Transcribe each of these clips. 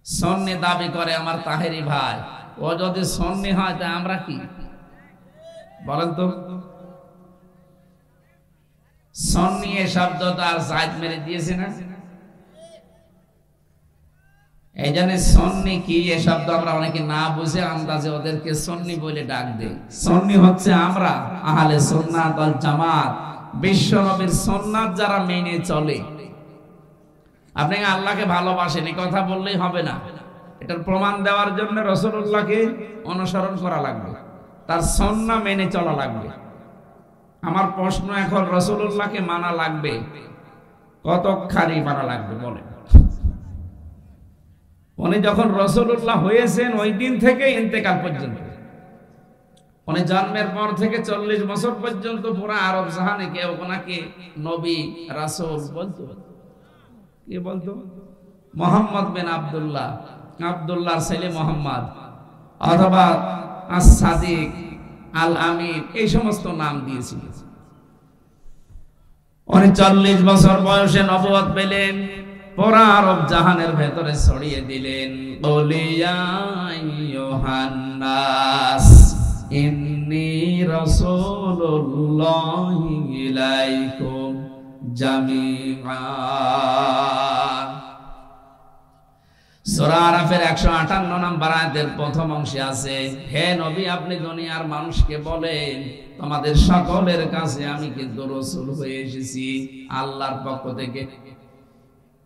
সুন্নি দাবি করে আমার তাহেরি ভাই, ও যদি সুন্নি হয় তা আমরা কি বলেন তো? সুন্নি এই শব্দটা আর সাইড মেরে দিয়েছে না। এই জন্য সুন্নি কি এই শব্দ আমরা অনেকে না বুঝে আন্দাজে ওদেরকে সুন্নি বলে ডাক দেই। সুন্নি হচ্ছে আমরা আহলে সুন্নাত ওয়াল জামাত, বিশ্ব নবীর সুন্নাত যারা মেনে চলে। আপনি আল্লাহকে ভালোবাসেন এই কথা বললেই হবে না, এটার প্রমাণ দেওয়ার জন্য রাসূলুল্লাহকে অনুসরণ করা লাগবে, তার সুন্নাহ মেনে চলা লাগবে। আমার প্রশ্ন এখন, রাসূলুল্লাহকে মানা লাগবে কতখানি মানা লাগবে বলেন? উনি যখন রাসূলুল্লাহ হয়েছেন ওই দিন থেকে ইন্তেকাল পর্যন্ত, উনি জন্মের পর থেকে 40 বছর পর্যন্ত পুরো আরব জাহানে কেউ ওনাকে নবী রাসূল বলতো। কি বলতো? মুহাম্মদ বিন আব্দুল্লাহ, আব্দুল্লাহর ছেলে মুহাম্মদ, অথবা আস-সাদিক, আল আমিন, এই সমস্ত নাম দিয়েছিল। উনি 40 বছর বয়সে নবুয়ত পেলেন, পুরা আরব জাহানের ভেতরে ছড়িয়ে দিলেন। বলিয়া ইউহান্নাস ইন্নী রাসূলুল্লাহি ইলাইকুম জামিআ। সূরা আরাফের 158 নম্বর আয়াতের প্রথম অংশে আছে, হে নবী আপনি দুনিয়ার মানুষকে বলেন তোমাদের সকলের কাছে আমি কিন্তু রাসূল হয়ে এসেছি আল্লাহর পক্ষ থেকে।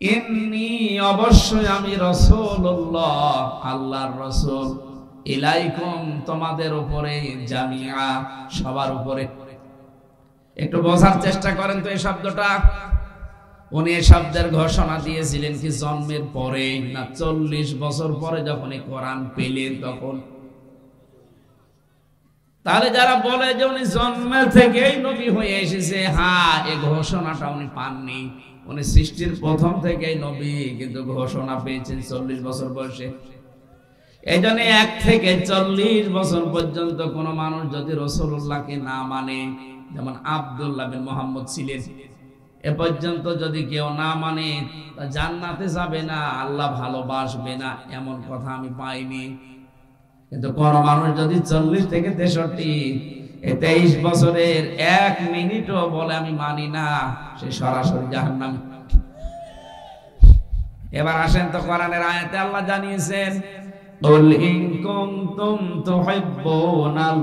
ইন্নী অবশ্যই আমি রাসূলুল্লাহ, আল্লাহর রাসূল, ইলাইকুম তোমাদের উপরে, জামিআ সবার উপরে। একটু বোঝার চেষ্টা করেন তো এই শব্দটা। উনি এই শব্দের ঘোষণা দিয়েছিলেন কি জন্মের পরে না 40 বছর পরে যখন এই কোরআন পেলেন তখন? তাহলে যারা বলে যে উনি জন্মের থেকেই নবী হয়ে এসেছে, হ্যাঁ এই ঘোষণাটা উনি পাননি। উনি সৃষ্টির প্রথম থেকেই নবী, কিন্তু ঘোষণা পেয়েছেন 40 বছর বয়সে। এই জন্য 1 থেকে 40 বছর পর্যন্ত কোন মানুষ যদি রাসূলুল্লাহকে না মানে, যেমন আব্দুল্লাহ বিন মুহাম্মদ ছিলেন, এ পর্যন্ত যদি কেউ না মানে তা জান্নাতে যাবে না, আল্লাহ ভালোবাসবে না, এমন কথা আমি পাইনি। কিন্তু কোন মানুষ যদি 40 থেকে 63 এই 23 বছরের 1 মিনিটও বলে আমি মানি না, সে সরাসরি জাহান্নামী। এবার আসেন তো কোরআনের আয়াতে আল্লাহ জানিয়েছেন, কুল ইন কুনতুম তুহিব্বুনাল্লাহা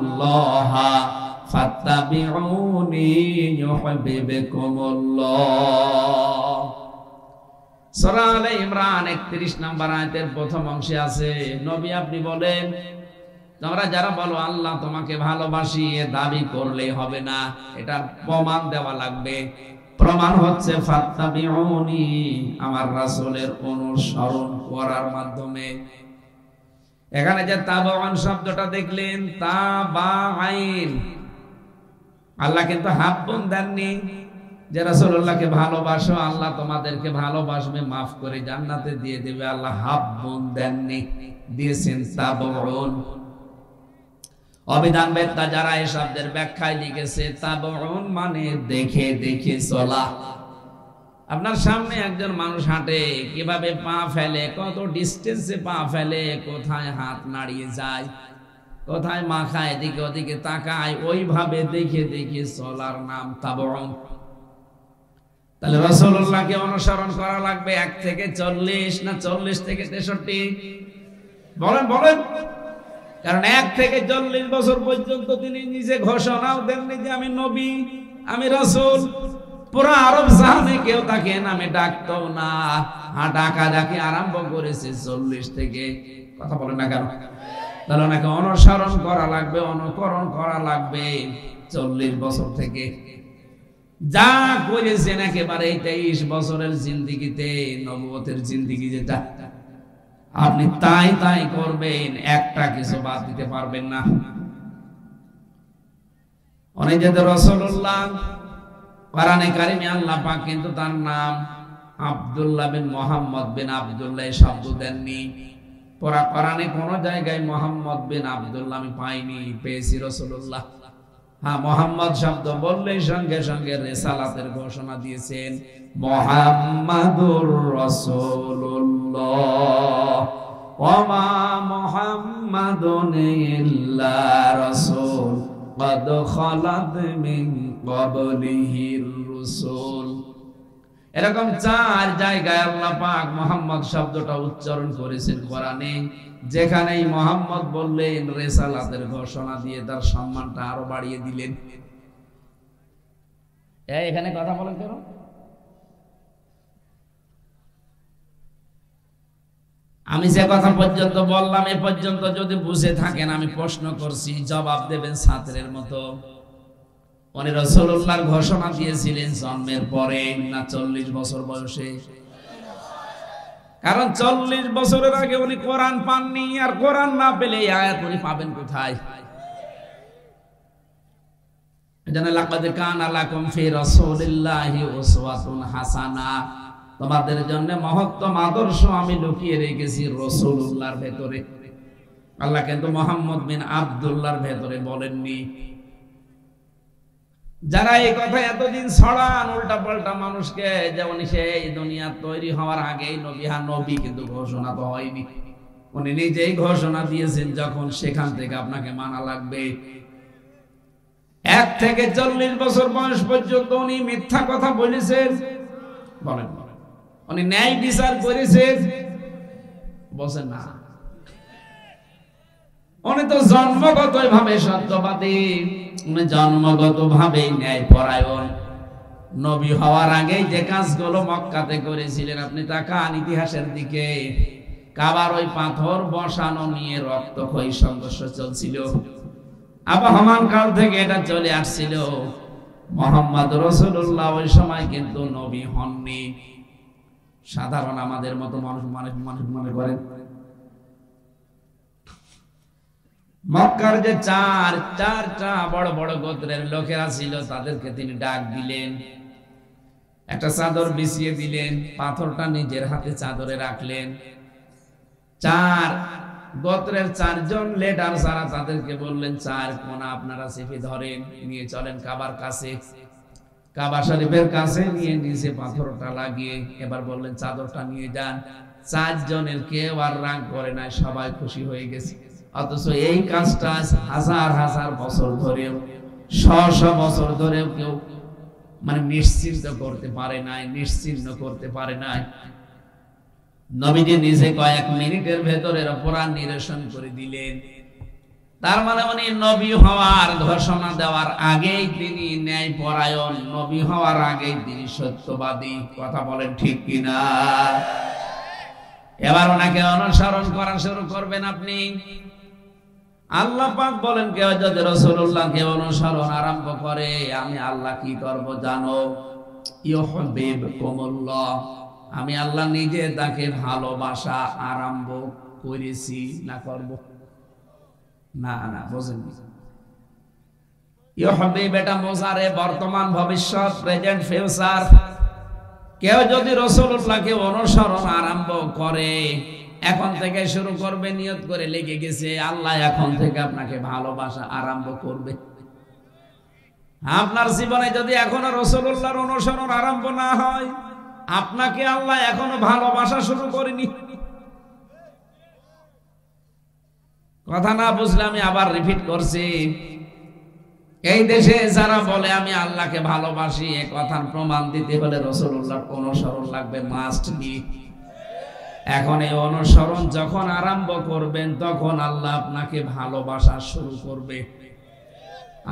ফাত্তাবিউনি ইউহিব্বুকুমুল্লাহ। সূরা আলে ইমরান 31 নম্বর আয়াতের প্রথম অংশে আছে, নবী আপনি বলেন তোমরা যারা বলো আল্লাহ তোমাকে ভালোবাসি, এ দাবি করলেই হবে না, এটা প্রমাণ দেওয়া লাগবে। প্রমাণ হচ্ছে ফাত্তাবিউনি, আমার রাসূলের অনুসরণ করার মাধ্যমে। এখানে যে তাবাউন শব্দটা দেখলেন, তাবাআইন, আল্লাহ কিন্তু হাব্বুন দেননি যে রাসূলুল্লাহকে ভালোবাসো আল্লাহ তোমাদেরকে ভালোবাসবে, মাফ করে জান্নাতে দিয়ে দেবে, আল্লাহ হাব্বুন দেননি, দিয়েছেন তাবাউন। অবিধানবেত্তা যারা এই শব্দের ব্যাখ্যায় লিখেছে, তাবাউন মানে দেখে দেখে চলা। আপনার সামনে একজন মানুষ হাঁটে, কিভাবে পা ফেলে, কত ডিস্টেন্সে পা ফেলে, কোথায় হাত নাড়িয়ে যায়, কোথায় মাথা এদিকে ওদিকে তাকায়, ওইভাবে দেখে দেখে চলার নাম তাবাউন। তাহলে রাসূলুল্লাহকে অনুসরণ করা লাগবে 1 থেকে 40 না 40 থেকে 63? বলেন বলেন। কারণ 1 থেকে 40 বছর পর্যন্ত তিনি নিজে ঘোষণাও দেননি যে আমি নবী, আমি রাসূল। পুরো আরব জাহানে কেউ তাকে নামে ডাকতো না, ডাকা ডাকি আরম্ভ করেছে 40 থেকে। কথা বলেন না কেন? তাহলে ওনাকে অনুসরণ করা লাগবে, অনুকরণ করা লাগবে 40 বছর থেকে। যা করেছেন একেবারে 23 বছরের জিন্দেগিতে, নবুয়তের জিন্দেগি যেটা, আপনি তাই তাই করবেন, একটা কিছু বাদ দিতে পারবেন না। উনি যে রাসূলুল্লাহ, কোরআনে কারিমে আল্লাহ পাক কিন্তু তার নাম আব্দুল্লাহ বিন মুহাম্মদ বিন আব্দুল্লাহ শব্দ দেননি। পুরা কোরআনে কোন জায়গায় মুহাম্মদ বিন আব্দুল্লাহ আমি পাইনি, পেয়েছি রাসূলুল্লাহ। হ্যাঁ, মুহাম্মদ শব্দ বললেই সঙ্গে সঙ্গে রিসালাতের ঘোষণা দিয়েছেন, মুহাম্মাদুর রাসূলুল্লাহ ওমা মুহাম্মাদুন ইল্লা রাসূল কদ খালাত মিন ক্বাবলিহির রাসূল। এরকম 4 জায়গায় আল্লাহ পাক মুহাম্মদ শব্দটা উচ্চারণ করেছেন কোরআনে, যেখানেই মুহাম্মদ বললেন রিসালাতের ঘোষণা দিয়ে তার সম্মানটা আরো বাড়িয়ে দিলেন। এখানে কথা বলেন কেন? আমি যে কথা পর্যন্ত বললাম এ পর্যন্ত যদি বুঝে থাকেন, আমি প্রশ্ন করছি, জবাব দেবেন ছাত্রের মতো। উনি রাসূলুল্লাহর ঘোষণা দিয়েছিলেন জন্মের পরে না 40 বছর বয়সে? কারণ 40 বছরের আগে উনি কোরআন পাননি, আর কোরআন না পেলে এই আয়াত উনি পাবেন কোথায়? এজন্য লাকাদ কানা লাকুম ফি রাসূলিল্লাহি উসওয়াতুন হাসানা, তোমাদের জন্য মহত্তম আদর্শ আমি লুকিয়ে রেখেছি রাসূলুল্লাহর ভেতরে। আল্লাহ কিন্তু মুহাম্মদ বিন আব্দুল্লাহর ভেতরে বলেননি। যারা এই কথা এতদিন ছড়ান উল্টা পাল্টা মানুষকে, যেমন সেই দুনিয়া তৈরি হওয়ার আগেই নবী, হ্যাঁ নবী কিন্তু ঘোষণা তো হয়নি, উনি নিজেই ঘোষণা দিয়েছেন যখন, সেখান থেকে আপনাকে মানা লাগবে। 1 থেকে 40 বছর বয়স পর্যন্ত উনি মিথ্যা কথা বলেছেন, বলেন উনি ন্যায় বিচার করেছেন, বলেন না। উনি তো জন্মগত ভাবে সত্যবাদী, উনি জন্মগত ভাবে ন্যায় পরায়ণ। নবী হওয়ার আগেই যে কাজগুলো মক্কাতে করেছিলেন, আপনি তাকান ইতিহাসের দিকে, কাবার ওই পাথর বসানো নিয়ে রক্তক্ষয়ী সংঘর্ষ চলছিল, আবহমান কাল থেকে এটা চলে আসছিল। মুহাম্মদ রাসূলুল্লাহ ওই সময় কিন্তু নবী হননি, সাধারণ আমাদের মতো মানুষ মনে করেন। মক্কার যে চারটা বড় বড় গোত্রের লোকেরা ছিল, তাদেরকে তিনি ডাক দিলেন, একটা চাদর বিছিয়ে দিলেন, পাথরটা নিজের হাতে চাদরে রাখলেন। 4 গোত্রের 4 জন লিডার যারা, তাদেরকে বললেন 4 কোনা আপনারা চেপে ধরেন, নিয়ে চলেন কাবার কাছে, কাবা শরীফের কাছে নিয়ে নিচে পাথরটা লাগিয়ে এবার বললেন চাদরটা নিয়ে যান। 4 জনের কেউ আর রাগ করে নাই, সবাই খুশি হয়ে গেছে। অথচ এই কাজটা হাজার হাজার বছর ধরেও, শ বছর ধরেও কেউ মানে নিশ্চিন্ত করতে পারে নাই, নিশ্চিন্ন করতে পারে নাই। নবীজি নিজে কয়েক মিনিটের ভেতরে অপরাধ নিরসন করে দিলেন। তার মানে উনি নবী হওয়ার ঘোষণা দেওয়ার আগেই তিনি ন্যায় পরায়ণ, নবী হওয়ার আগেই তিনি সত্যবাদী। কথা বলেন ঠিক কিনা? এবার ওনাকে অনুসরণ করা শুরু করবেন আপনি। আল্লাহ পাক বলেন, কেউ যদি রাসূলুল্লাহকে অনুসরণ আরম্ভ করে, আমি আল্লাহ কি করব জানো? ইউহিব্বুকুমুল্লাহ, আমি আল্লাহ নিজে তাকে ভালোবাসা আরম্ভ করেছি, না করব না, বোঝেন। ইউহিব্বু এটা মুজারে, বর্তমান ভবিষ্যৎ, প্রেজেন্ট ফিউচার। কেউ যদি রাসূলুল্লাহকে অনুসরণ আরম্ভ করে, এখন থেকে শুরু করবে, নিয়ত করে লেগে গেছে, আল্লাহ এখন থেকে আপনাকে ভালোবাসা আরম্ভ করবে। আপনার জীবনে যদি এখনো রাসূলুল্লাহর অনুসরণ আরম্ভ না হয়, আপনাকে আল্লাহ এখনো ভালোবাসা শুরু করেনি। কথা না বুঝলে আমি আবার রিপিট করছি। এই দেশে যারা বলে আমি আল্লাহকে ভালোবাসি, এ কথার প্রমাণ দিতে হলে রাসূলুল্লাহর অনুসরণ লাগবে, মাস্ট বি। এখন এই অনুসরণ যখন আরম্ভ করবেন, তখন আল্লাহ আপনাকে ভালোবাসা শুরু করবে।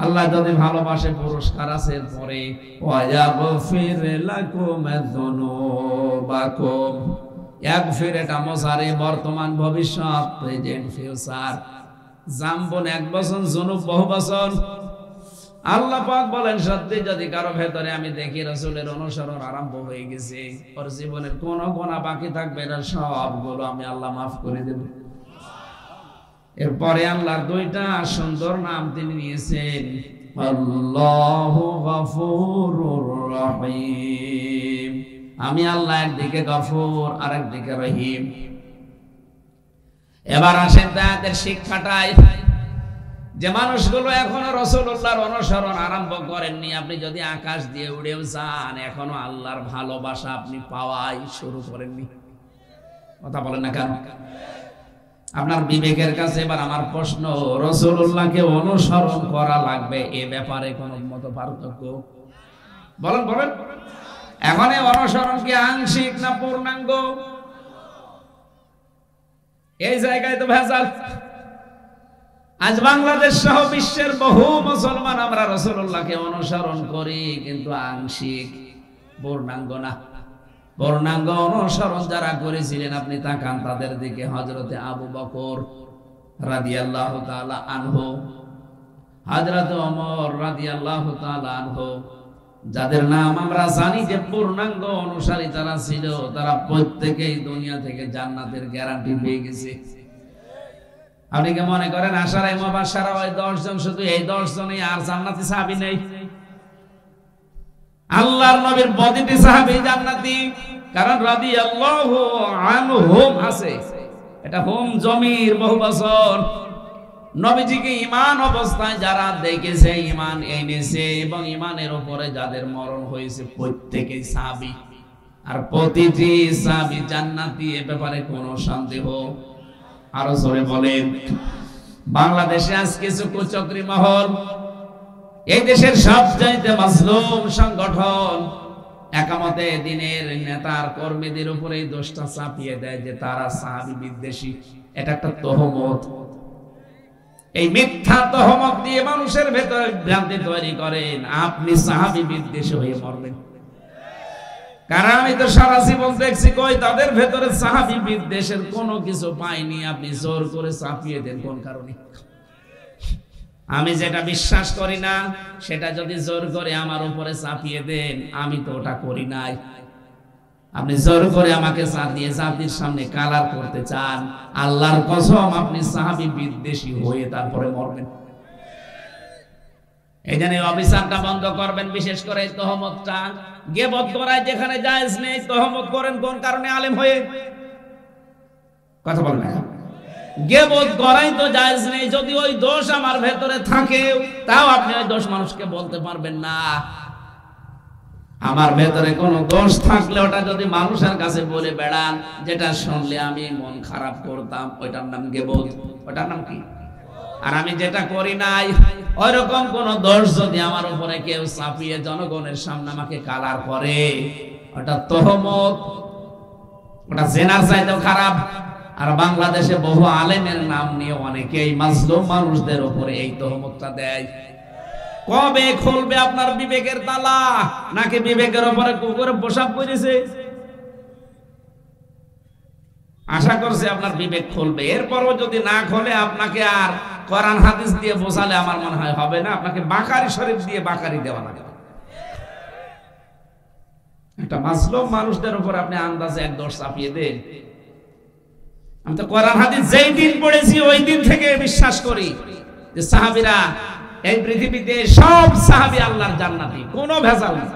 আল্লাহ যদি ভালোবাসে, পুরস্কার আছে পরে, ওয়ায়াগফির লাকুম যুনুবাকুম। ইয়াগফির এটা মুজারে, বর্তমান ভবিষ্যৎ, প্রেজেন্ট ফিউচার। জামবুন 1 বছর, যুনুব বহু বছর। আল্লাহ পাক বলেন, সত্যি যদি কারো ভেতরে আমি দেখি রাসূলের অনুসরণ আরম্ভ হয়ে গেছে, ওর জীবনের কোন গুনাহ বাকি থাকবে না, সবগুলো আমি আল্লাহ মাফ করে দেব। এরপরে আল্লাহর 2টা সুন্দর নাম তিনি নিয়েছেন, আল্লাহু গফুরুর রহিম। আমি আল্লাহ একদিকে গফুর আর একদিকে রহিম। এবার আসেন তাদের শিক্ষাটাই, যে মানুষগুলো এখনো রাসূলুল্লাহর অনুসরণ আরম্ভ করেননি, আপনি যদি আকাশ দিয়ে উড়েও যান, এখনো আল্লাহর ভালোবাসা আপনি পাওয়াই শুরু করেননি। কথা বলেন না কেন? আপনার বিবেকের কাছে এবার আমার প্রশ্ন, রাসূলুল্লাহকে অনুসরণ করা লাগবে এ ব্যাপারে কোন মত পার্থক্য? বলেন বলেন। এখন এই অনুসরণ কি আংশিক না পূর্ণাঙ্গ? এই জায়গায় তো ভেজাল। আজ বাংলাদেশ সহ বিশ্বের বহু মুসলমান আমরা রাসূলুল্লাহকে অনুসরণ করি, কিন্তু আংশিক, পূর্ণাঙ্গ না। পূর্ণাঙ্গ অনুসরণ যারা করেছিলেন আপনি তাকান তাদের দিকে, হযরতে আবু বকর রাদিয়াল্লাহু তাআলা আনহু, হযরত ওমর রাদিয়াল্লাহু তাআলা আনহু, যাদের নাম আমরা জানি যে পূর্ণাঙ্গ অনুসারী তারা ছিল, তারা প্রত্যেকেই দুনিয়া থেকে জান্নাতের গ্যারান্টি পেয়ে গেছে। আপনি কি মনে করেন আশারায়ে মুবাশশারা ওই 10 জন, শুধু এই 10 জনই, আর জান্নাতি সাহাবী নেই? আল্লাহর নবীর প্রতিটি সাহাবী জান্নাতি, কারণ রাদিয়াল্লাহু আনহুম আছে, এটা হুম জমির বহুবচন। নবীজিকে ঈমান অবস্থায় যারা দেখেছে, ঈমান এনেছে এবং ঈমানের উপরে যাদের মরণ হয়েছে প্রত্যেকেই সাহাবী, আর প্রতিটি সাহাবী জান্নাতি, এ ব্যাপারে কোনো সন্দেহ। আরো জোরে বলেন। বাংলাদেশে আজ কিছু কুচক্রী মহল, এই দেশের সবচাইতে মাসলুম সংগঠন, একামতে দিনের নেতার কর্মীদের উপরে এই দোষটা চাপিয়ে দেয় যে তারা সাহাবী বিদ্বেষী। এটা একটা তহমত। এই মিথ্যা তহমত দিয়ে মানুষের ভেতরে ভ্রান্তি তৈরি করেন, আপনি সাহাবী বিদ্বেষী হয়ে মরবেন। কারণ আমি তো সারা জীবন দেখছি কই তাদের ভেতরে সাহাবী বিদ্বেষের কোনো কিছু পাইনি, আপনি জোর করে চাপিয়ে দেন কোন কারণে? আমি যেটা বিশ্বাস করি না সেটা যদি জোর করে আমার উপরে চাপিয়ে দেন, আমি তো ওটা করি নাই। আপনি জোর করে আমাকে চাপিয়ে জাতির সামনে কালার করতে চান, আল্লাহর কসম আপনি সাহাবী বিদ্বেষী হয়ে তারপরে মরবেন। এই জন্য অভিশাপটা বন্ধ করবেন, বিশেষ করে এই তহমতটা। গীবত করায় যেখানে জায়েজ নেই, তহমত করেন কোন কারণে? আলেম হয়ে। কথা বলবেন না। গীবত করাই তো জায়েজ নেই, যদি ওই দোষ আমার ভেতরে থাকে তাও আপনি ওই দোষ মানুষকে বলতে পারবেন না। আমার ভেতরে কোনো দোষ থাকলে ওটা যদি মানুষের কাছে বলে বেড়ান, যেটা শুনলে আমি মন খারাপ করতাম, ওইটার নাম গীবত। ওটার নাম কি? আর আমি যেটা করি নাই ওইরকম কোন দোষ যদি আমার উপরে কেউ চাপিয়ে জনগণের সামনে আমাকে কালার করে, ওটা তহমত, ওটা জেনার চাইতেও খারাপ। আর বাংলাদেশে বহু আলেমের নাম নিয়ে অনেকেই মাজলুম মানুষদের উপরে এই তহমতটা দেয়। কবে খুলবে আপনার বিবেকের তালা? নাকি বিবেকের উপরে কুকুরে পোশাক করেছে? আশা করছি আপনার বিবেক খুলবে। এরপরও যদি না খোলে, আপনাকে আর কোরআন হাদিস দিয়ে বোঝালে আমার মনে হয় হবে না, আপনাকে বাকারি শরীফ দিয়ে বাকারি দেওয়া লাগবে। একটা মাজলুম মানুষদের উপর আপনি আন্দাজে এক দোষ চাপিয়ে দেন। আমি তো কোরআন হাদিস যেই দিন পড়েছি ওই দিন থেকে বিশ্বাস করি যে সাহাবীরা, এই পৃথিবীতে সব সাহাবী আল্লাহর জান্নাতি, কোনো ভেজাল নেই।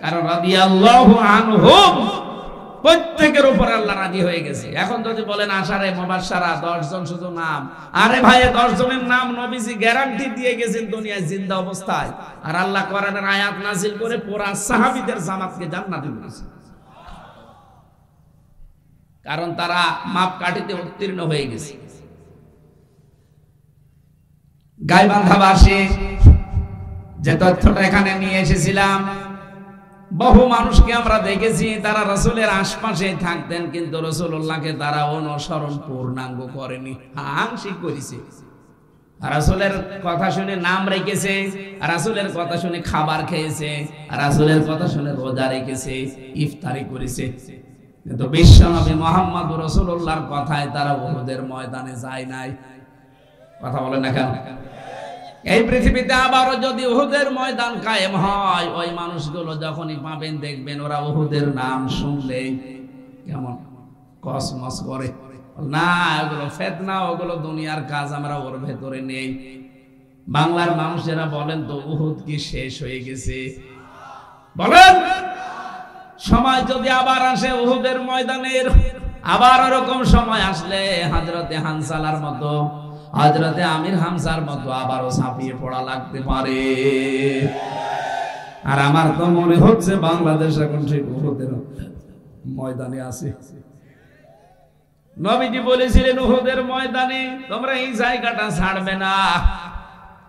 কারণ রাদিয়াল্লাহু আনহুম, প্রত্যেকের উপর আল্লাহ রাজি হয়ে গেছে। এখন যদি বলেন আশারায়ে মুবাশশারা 10 জন শুধু নাম, আরে ভাই 10 জনের নাম নবীজি গ্যারান্টি দিয়ে গেছেন দুনিয়ায় জিন্দা অবস্থায়, আর আল্লাহ কোরআনের আয়াত নাযিল করে পুরা সাহাবীদের জামাতকে জান্নাতি বলেছে। কারণ তারা মাপকাঠিতে উত্তীর্ণ হয়ে গেছে। গাইবান্ধাবাসী যে তথ্যটা এখানে নিয়ে এসেছিলাম, বহু মানুষকে আমরা দেখেছি তারা রাসূলের আশপাশে থাকতেন, কিন্তু রাসূলুল্লাহকে তারা অনুসরণ পূর্ণাঙ্গ করেনি, আংশিক করেছে। রাসূলের কথা শুনে নাম রেখেছে, রাসূলের কথা শুনে খাবার খেয়েছে, রাসূলের কথা শুনে রোজা রেখেছে, ইফতারি করেছে, কিন্তু বিশ্বনবী মুহাম্মদ রাসূলুল্লাহর কথায় তারা উহুদের ময়দানে যায় নাই। কথা বলেন না কেন? এই পৃথিবীতে আবারও যদি উহুদের ময়দান কায়েম হয়, ওই মানুষগুলো যখনই পাবেন দেখবেন ওরা উহুদের নাম শুনলেই কেমন কসমস করে। না, ওগুলো ফিতনা, ওগুলো দুনিয়ার কাজ, আমরা ওর ভেতরে নেই। বাংলার মানুষেরা বলেন তো, উহুদ কি শেষ হয়ে গেছে? বলেন। সময় যদি আবার আসে উহুদের ময়দানের, আবার ওরকম সময় আসলে হযরতে হানসালার মতো, হযরতে আমির হামজার মতো আবারও ছাপিয়ে পড়া লাগতে পারে। আর আমার তো মনে হচ্ছে বাংলাদেশ এখন ঠিক উহুদের ময়দানে আছে। নবীজি বলেছিলেন উহুদের ময়দানে তোমরা এই জায়গাটা ছাড়বে না।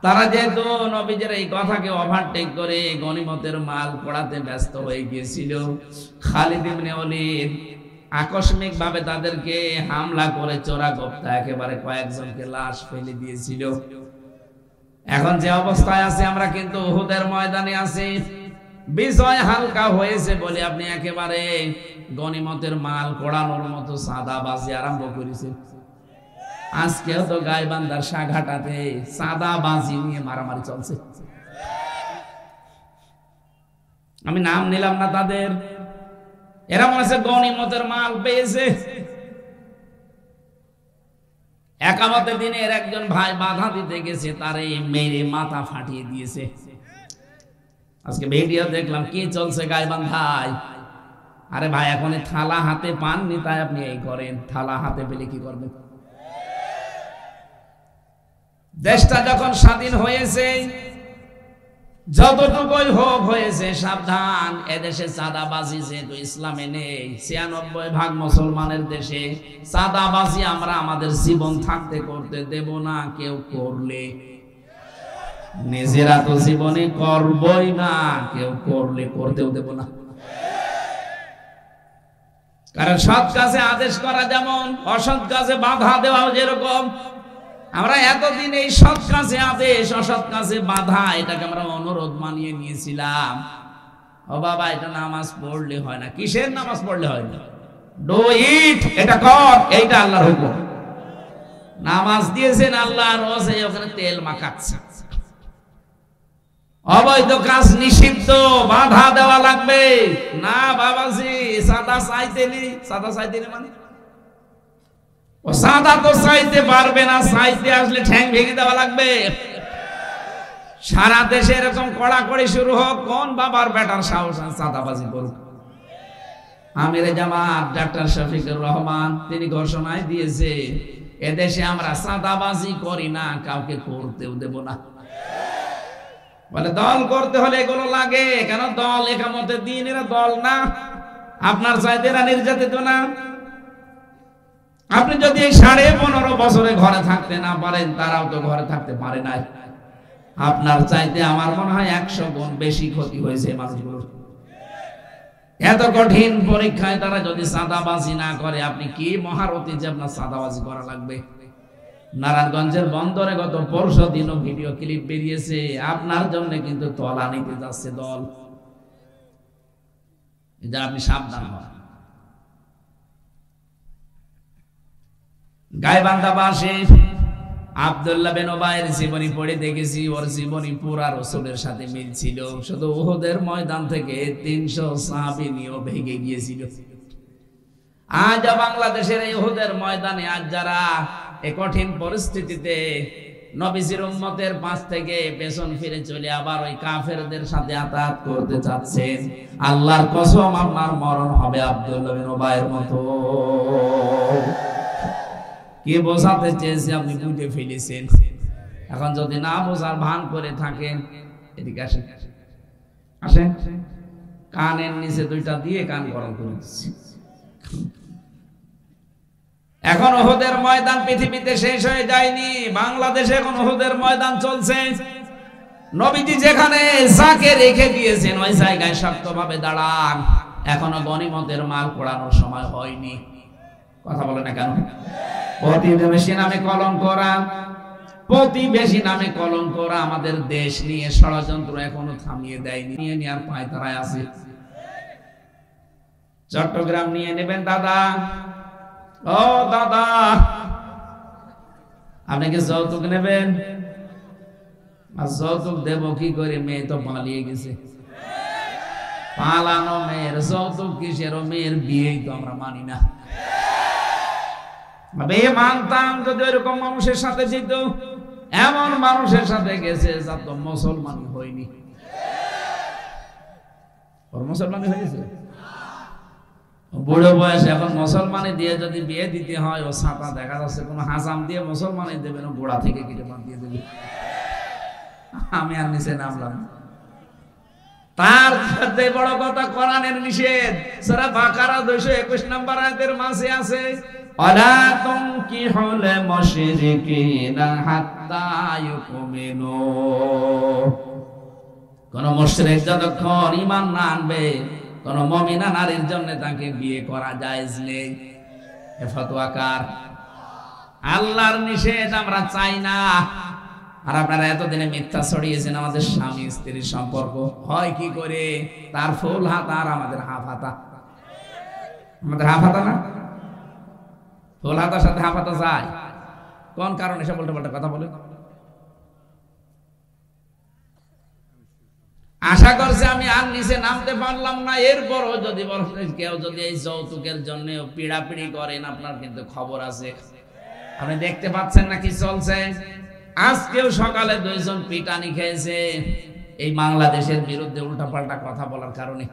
তারা যেহেতু নবীজির এই কথাকে ওভারটেক করে গনিমতের মাল পোড়াতে ব্যস্ত হয়ে গিয়েছিল, খালিদ ইবনে ওলীদ আকস্মিক ভাবে তাদেরকে হামলা করে চোরাগোপ্তা একেবারে কয়েকজনকে লাশ ফেলে দিয়েছিল। এখন যে অবস্থায় আছে আমরা কিন্তু উহুদের ময়দানে আছি। বিজয় হালকা হয়েছে বলে আপনি একেবারে গনিমতের মাল পোড়ানোর মতো সাদাবাজি আরম্ভ করেছেন। আজকেও তো গাইবান্ধার সাঘাটাতে সাদাবাজি নিয়ে মারামারি চলছে। আমি নাম নিলাম না তাদের। এরা মনে হচ্ছে গনিমতের মাল পেয়েছে। একামতের দিনের একজন ভাই বাধা দিতে গেছে, তারে মেরে মাথা ফাটিয়ে দিয়েছে। আজকে ভিডিও দেখলাম কি চলছে গাইবান্ধায়। আরে ভাই এখন থালা হাতে পাননি তাই আপনি এই করেন, থালা হাতে পেলে কি করবেন? দেশটা যখন স্বাধীন হয়েছে, যতটুকুই হোক হয়েছে সাবধান। এদেশে চাঁদাবাজি যেহেতু ইসলামে নেই, ৯৬% মুসলমানের দেশে চাঁদাবাজি আমরা আমাদের জীবন থাকতে করতে দেব না। কেউ করলে নিজেরা তো জীবনে করবই না, কেউ করলে করতেও দেব না। কারণ সৎ কাজে আদেশ করা যেমন, অসৎ কাজে বাধা দেওয়াও যেরকম। আমরা এতদিন এই সৎ কাজে আদেশ, অসৎ কাজে বাধা, এটাকে আমরা অনুরোধ মানিয়ে নিয়েছিলাম। ও বাবা, এটা নামাজ পড়লে হয় না। কিসের নামাজ পড়লে হয় না? ডু ইট, এটা কর, এইটা আল্লাহর হুকুম। নামাজ দিয়েছেন আল্লাহ, রোজে ওখানে তেল মাখাচ্ছে। অবৈধ কাজ নিষিদ্ধ, বাধা দেওয়া লাগবে না। বাবাজি সাদা চাইতে নেই, সাদা চাইতে নেই মানে ও সাদা তো চাইতে পারবে না, চাইতে আসলে ঠ্যাং ভেঙে দেওয়া লাগবে। সারা দেশে এরকম কড়াকড়ি শুরু হোক, কোন বাবার বেটার সাহস সাদাবাজি করুক? আমিরে জামাত ডাক্তার শফিকুর রহমান তিনি ঘোষণায় দিয়েছে, এদেশে আমরা সাদাবাজি করি না, কাউকে করতেও দেব না। বলে দল করতে হলে এগুলো লাগে কেন? দল একামতের দিন, এরা দল না। আপনার চাইতে এরা নির্যাতিত না। আপনি যদি এই 15.5 বছরে ঘরে থাকতে না পারেন, তারাও তো ঘরে থাকতে পারে নাই। আপনার চাইতে আমার মনে হয় 100 গুণ বেশি ক্ষতি হয়েছে মানুষগুলোর। এত কঠিন পরীক্ষায় তারা যদি সাদাবাজি না করে, আপনি কি মহারথী যে আপনার সাদাবাজি করা লাগবে? নারায়ণগঞ্জের বন্দরে গত পরশু দিনও ভিডিও ক্লিপ বেরিয়েছে, আপনার জন্য কিন্তু তলা নিতে যাচ্ছে দল। এটা আপনি সাবধান হন। গাইবান্ধাবাসী আব্দুল্লাহ বিন উবাইর জীবনী পড়ে দেখেছি, ওর জীবনী পুরা রাসূলের সাথে মিল ছিল। শুধু উহুদের ময়দান থেকে 300 সাহাবী নিয়ে ভেগে গিয়েছিল। আজ বাংলাদেশের এই উহুদের ময়দানে আজ যারা এই কঠিন পরিস্থিতিতে নবীজির উম্মতের পাশ থেকে পেছন ফিরে চলে আবার ওই কাফেরদের সাথে আতাত করতে চাচ্ছেন, আল্লাহর কসম আপনার মরণ হবে আব্দুল্লাহ বিন উবাইর মতো। কি বোঝাতে চেয়েছে আপনি বুঝে ফেলেছেন। এখন যদি না বোঝার ভান করে থাকেন, এদিকে আসেন, আসেন, কানের নিচে 2টা দিয়ে কান গরম করে দিচ্ছি। এখন উহুদের ময়দান পৃথিবীতে শেষ হয়ে যায়নি, বাংলাদেশে এখন উহুদের ময়দান চলছে। নবীজি যেখানে যাকে রেখে দিয়েছেন ওই জায়গায় শক্তভাবে দাঁড়ান। এখনো গনিমতের মাল পোড়ানোর সময় হয়নি। কথা বলে না কেন? প্রতিবেশী নামে কলঙ্ক করা, প্রতিবেশী নামে কলঙ্ক করা আমাদের দেশ নিয়ে ষড়যন্ত্র এখনো থামিয়ে দেয়নি। নিয়ে নেওয়ার পায়তারায় আছে। চট্টগ্রাম নিয়ে নেবেন দাদা, ও দাদা, আপনি কি যৌতুক নেবেন? আর যৌতুক দেব কি করে? মেয়ে তো পালিয়ে গেছে। পালানো মেয়ের যৌতুক কিসের? মেয়ের বিয়েই তো আমরা মানি না। মানতাম যদি এরকম মানুষের সাথে যেত। এমন মানুষের সাথে গেছে যা তো মুসলমানই হয়নি। ওর মুসলমানই হয়েছে, বুড়ো বয়সে এখন মুসলমানি দিয়ে যদি বিয়ে দিতে হয়, ও ছাতা দেখা যাচ্ছে কোনো হাসাম দিয়ে মুসলমানি দেবে না, গোড়া থেকে কেটে বাদ দিয়ে দেবে। আমি আর নিচে নামলাম। তার সাথে বড় কথা, কোরআনের নিষেধ। সূরা বাকারা 221 নম্বর আয়াতের মাঝে আছে, ওয়ালা তুনকিহুল মুশরিকিনা হাত্তা ইউমিনু। কোন মুশরিক যতক্ষণ ঈমান না আনবে কোন মুমিনা নারীর জন্য তাকে বিয়ে করা জায়েজ নেই। এ ফতোয়া কার? আল্লাহর নিষেধ আমরা চাই না। আর আপনারা এতদিনে মিথ্যা ছড়িয়েছেন আমাদের স্বামী স্ত্রীর সম্পর্ক হয় কি করে, তার ফুল হাত আর আমাদের হাফ হাতা। আমাদের হাফ হাতা না, ফুল হাতার সাথে হাফ হাতা যায় কোন কারণে? সে উল্টো পাল্টা কথা বলে। আশা করছে আমি আর নিচে নামতে পারলাম না, এরপরও যদি কেউ যদি এই যৌতুকের জন্য পিড়াপিড়ি করেন আপনার কিন্তু খবর আছে। আপনি দেখতে পাচ্ছেন না কি চলছে? আজকেও সকালে 2 জন পিটানি খেয়েছে এই বাংলাদেশের বিরুদ্ধে উল্টাপাল্টা কথা বলার কারণে।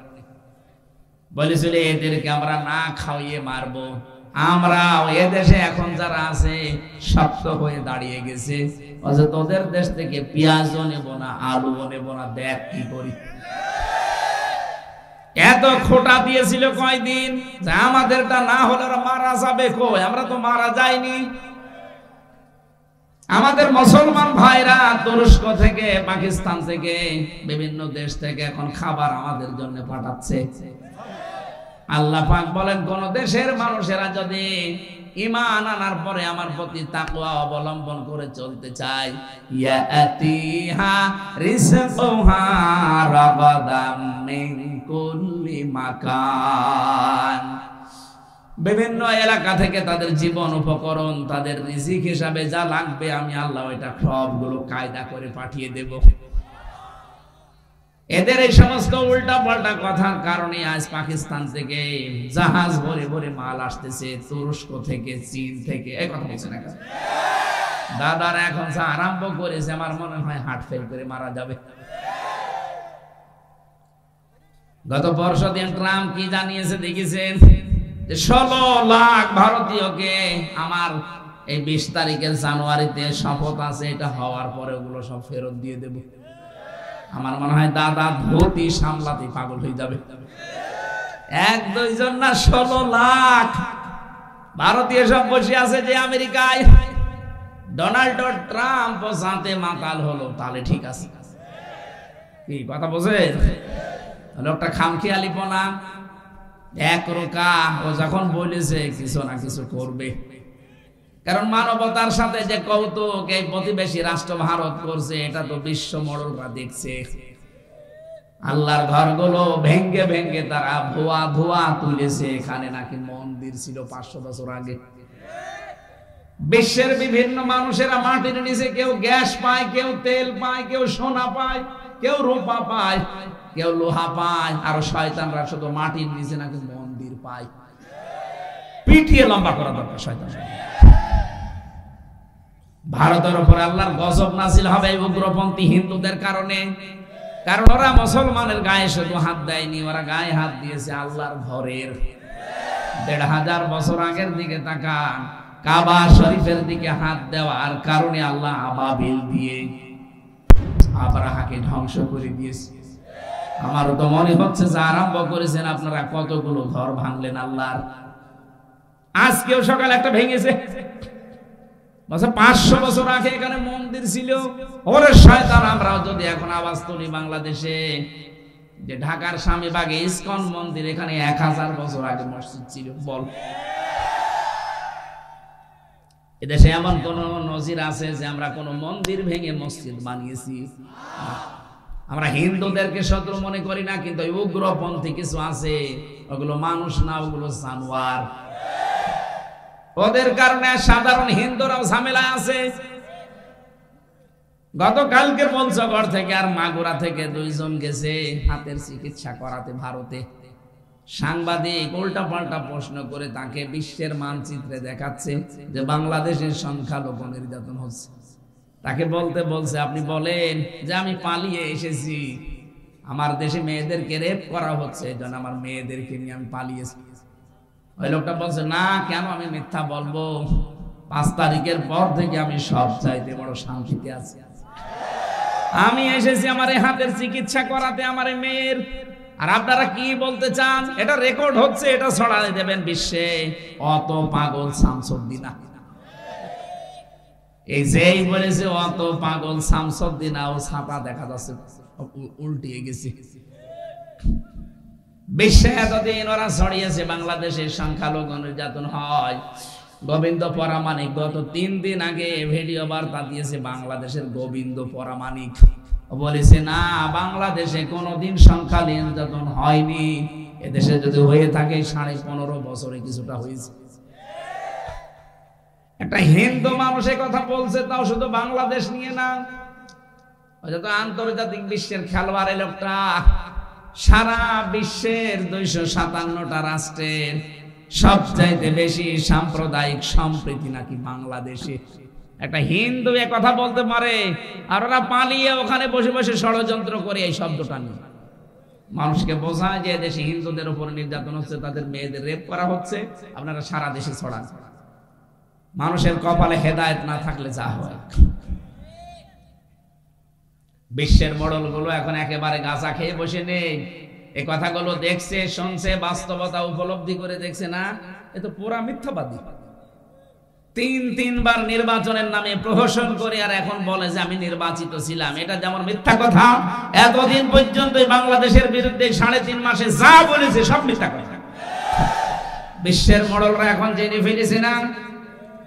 বলেছিল এদেরকে আমরা না খাওয়িয়ে মারবো। আমরা এদেশে এখন যারা আছে শক্ত হয়ে দাঁড়িয়ে গেছে, তোদের দেশ থেকে পেঁয়াজও নেব না, আলুও নেব না, দেখ কি করি। এত খোটা দিয়েছিল কয়দিন যে আমাদেরটা না হলে ওরা মারা যাবে। কই, আমরা তো মারা যাইনি। আমাদের মুসলমান ভাইরা তুরস্ক থেকে, পাকিস্তান থেকে, বিভিন্ন দেশ থেকে এখন খাবার আমাদের জন্য পাঠাচ্ছে। আল্লাহ পাক বলেন কোন দেশের মানুষেরা যদি ঈমান আনার পরে আমার প্রতি তাকওয়া অবলম্বন করে চলতে চায়, ইয়াতিহা রিজকুহা রাগাদাম মিন কুল্লি মাকান, বিভিন্ন এলাকা থেকে তাদের জীবন উপকরণ, তাদের রিজিক হিসাবে যা লাগবে আমি আল্লাহ ওইটা সবগুলো কায়দা করে পাঠিয়ে দেব। এদের এই সমস্ত উল্টা পাল্টা কথার কারণে আজ পাকিস্তান থেকে জাহাজ ভরে ভরে মাল আসতেছে, তুরস্ক থেকে, চীন থেকে। এই কথা বলছে না দাদারা এখন যা আরম্ভ করেছে আমার মনে হয় হার্ট ফেল করে মারা যাবে। গত পরশুদিন ট্রাম্প কি জানিয়েছে দেখেছেন? 16 লাখ ভারতীয়কে আমার এই 20 তারিখের জানুয়ারিতে শপথ আছে, এটা হওয়ার পরে ওগুলো সব ফেরত দিয়ে দেব। আমার মনে হয় দাদা ধুতি সামলাতে পাগল হয়ে যাবে। 1-2 জন না, 16 লাখ ভারতীয় সব বসে আছে যে আমেরিকায়। ডোনাল্ড ট্রাম্প সাথে মাতাল হলো, তাহলে ঠিক আছে। কি কথা বোঝেন? লোকটা খামখেয়ালিপনা একরোকা। ও যখন বলেছে কিছু না কিছু করবে, কারণ মানবতার সাথে যে কৌতুক এই প্রতিবেশী রাষ্ট্র ভারত করছে এটা তো বিশ্ব মডলরা দেখছে। আল্লাহর ঘরগুলো ভেঙ্গে ভেঙ্গে তারা ধোয়া ধোয়া তুলেছে। এখানে নাকি মন্দির ছিল 500 বছর আগে। বিশ্বের বিভিন্ন মানুষেরা মাটির নিচে কেউ গ্যাস পায়, কেউ তেল পায়, কেউ সোনা পায়, কেউ রূপা পায়, কেউ লোহা পায়। আর শয়তানরা শুধু মাটির নিচে নাকি মন্দির পায়। পিটিয়ে লম্বা করা দরকার শয়তান। ভারতের উপর আল্লাহর গজব নাযিল হবে উগ্রপন্থী হিন্দুদের কারণে। কারণ ওরা মুসলমানের গায়ে শুধু হাত দেয়নি, ওরা গায়ে হাত দিয়েছে আল্লাহর ঘরের। 1500 বছর আগের দিকে তাকান, কাবা শরীফের দিকে হাত দেওয়ার কারণে আল্লাহ আবাবিল দিয়ে আবরাহাকে ধ্বংস করে দিয়েছে। আমারও তো মনে হচ্ছে যে আরম্ভ করেছেন আপনারা কতগুলো ঘর ভাঙলেন আল্লাহর। আজকেও সকালে একটা ভেঙেছে। 500 বছর আগে এখানে মন্দির ছিল। ওরে শয়তান, আমরাও যদি এখন আওয়াজ তুলি বাংলাদেশে যে ঢাকার স্বামীবাগে ইসকন মন্দির, এখানে 1000 বছর আগে মসজিদ ছিল। বল, এদেশে এমন কোন নজির আছে যে আমরা কোন মন্দির ভেঙে মসজিদ বানিয়েছি? আমরা হিন্দুদেরকে শত্রু মনে করি না, কিন্তু উগ্রপন্থী কিছু আছে, ওগুলো মানুষ না, ওগুলো জানোয়ার। ওদের কারণে সাধারণ হিন্দুরাও ঝামেলা আছে। গতকালকে পঞ্চগড় থেকে আর মাগুরা থেকে 2 জন গেছে হাতের চিকিৎসা করাতে ভারতে। সাংবাদিক উল্টা পাল্টা প্রশ্ন করে তাকে বিশ্বের মানচিত্রে দেখাচ্ছে যে বাংলাদেশের সংখ্যালঘু নির্যাতন হচ্ছে। তাকে বলতে বলছে আপনি বলেন যে আমি পালিয়ে এসেছি, আমার দেশে মেয়েদেরকে রেপ করা হচ্ছে, এই জন্য আমার মেয়েদেরকে নিয়ে আমি পালিয়েছি। ওই লোকটা বলছে না, কেন আমি মিথ্যা বলবো? 5 তারিখের পর থেকে আমি সব চাইতে বড় শান্তিতে আছি। আমি এসেছি আমার এই হাতের চিকিৎসা করাতে, আমার মেয়ের আর আপনারা কি বলতে চান? এটা রেকর্ড হচ্ছে, এটা ছড়াই দেবেন বিশ্বে। অত পাগল শামসুদ্দিনা, এই যেই বলেছে অত পাগল শামসুদ্দিনা, ও ছাপা দেখা যাচ্ছে উল্টিয়ে গেছে। বিশ্বে এতদিন ওরা ছড়িয়েছে বাংলাদেশের সংখ্যালঘু নির্যাতন হয়। গোবিন্দ পরামানিক গত 3 দিন আগে ভিডিও বার্তা দিয়েছে, বাংলাদেশের গোবিন্দ পরামানিক বলেছে না, বাংলাদেশে কোনোদিন সংখ্যালঘু নির্যাতন হয়নি, এদেশে যদি হয়ে থাকে 15.5 বছরে কিছুটা হয়েছে। একটা হিন্দু মানুষের কথা বলছে, তাও শুধু বাংলাদেশ নিয়ে না, যত আন্তর্জাতিক বিশ্বের খেলোয়াড় এই লোকটা। সারা বিশ্বের 257টা রাষ্ট্রের সবচাইতে বেশি সাম্প্রদায়িক সম্প্রীতি নাকি বাংলাদেশে। একটা হিন্দু এ কথা বলতে পারে, আর ওরা পালিয়ে ওখানে বসে বসে ষড়যন্ত্র করে এই শব্দটা নিয়ে মানুষকে বোঝায় যে দেশে হিন্দুদের উপর নির্যাতন হচ্ছে, তাদের মেয়েদের রেপ করা হচ্ছে, আপনারা সারা দেশে ছড়ান। মানুষের কপালে হেদায়েত না থাকলে যা হয়। বিশ্বের মডেলগুলো এখন একেবারে গাঁজা খেয়ে বসে নেই, এই কথাগুলো দেখছে, শুনছে, বাস্তবতা উপলব্ধি করে দেখছে না, এ তো পুরা মিথ্যাবাদী। 3বার নির্বাচনের নামে প্রহসন করে আর এখন বলে যে আমি নির্বাচিত ছিলাম, এটা যেমন মিথ্যা কথা। এতদিন পর্যন্ত বাংলাদেশের বিরুদ্ধে 3.5 মাসে যা বলেছে সব মিথ্যা কথা। বিশ্বের মডেলরা এখন জেনে ফেলেছে না।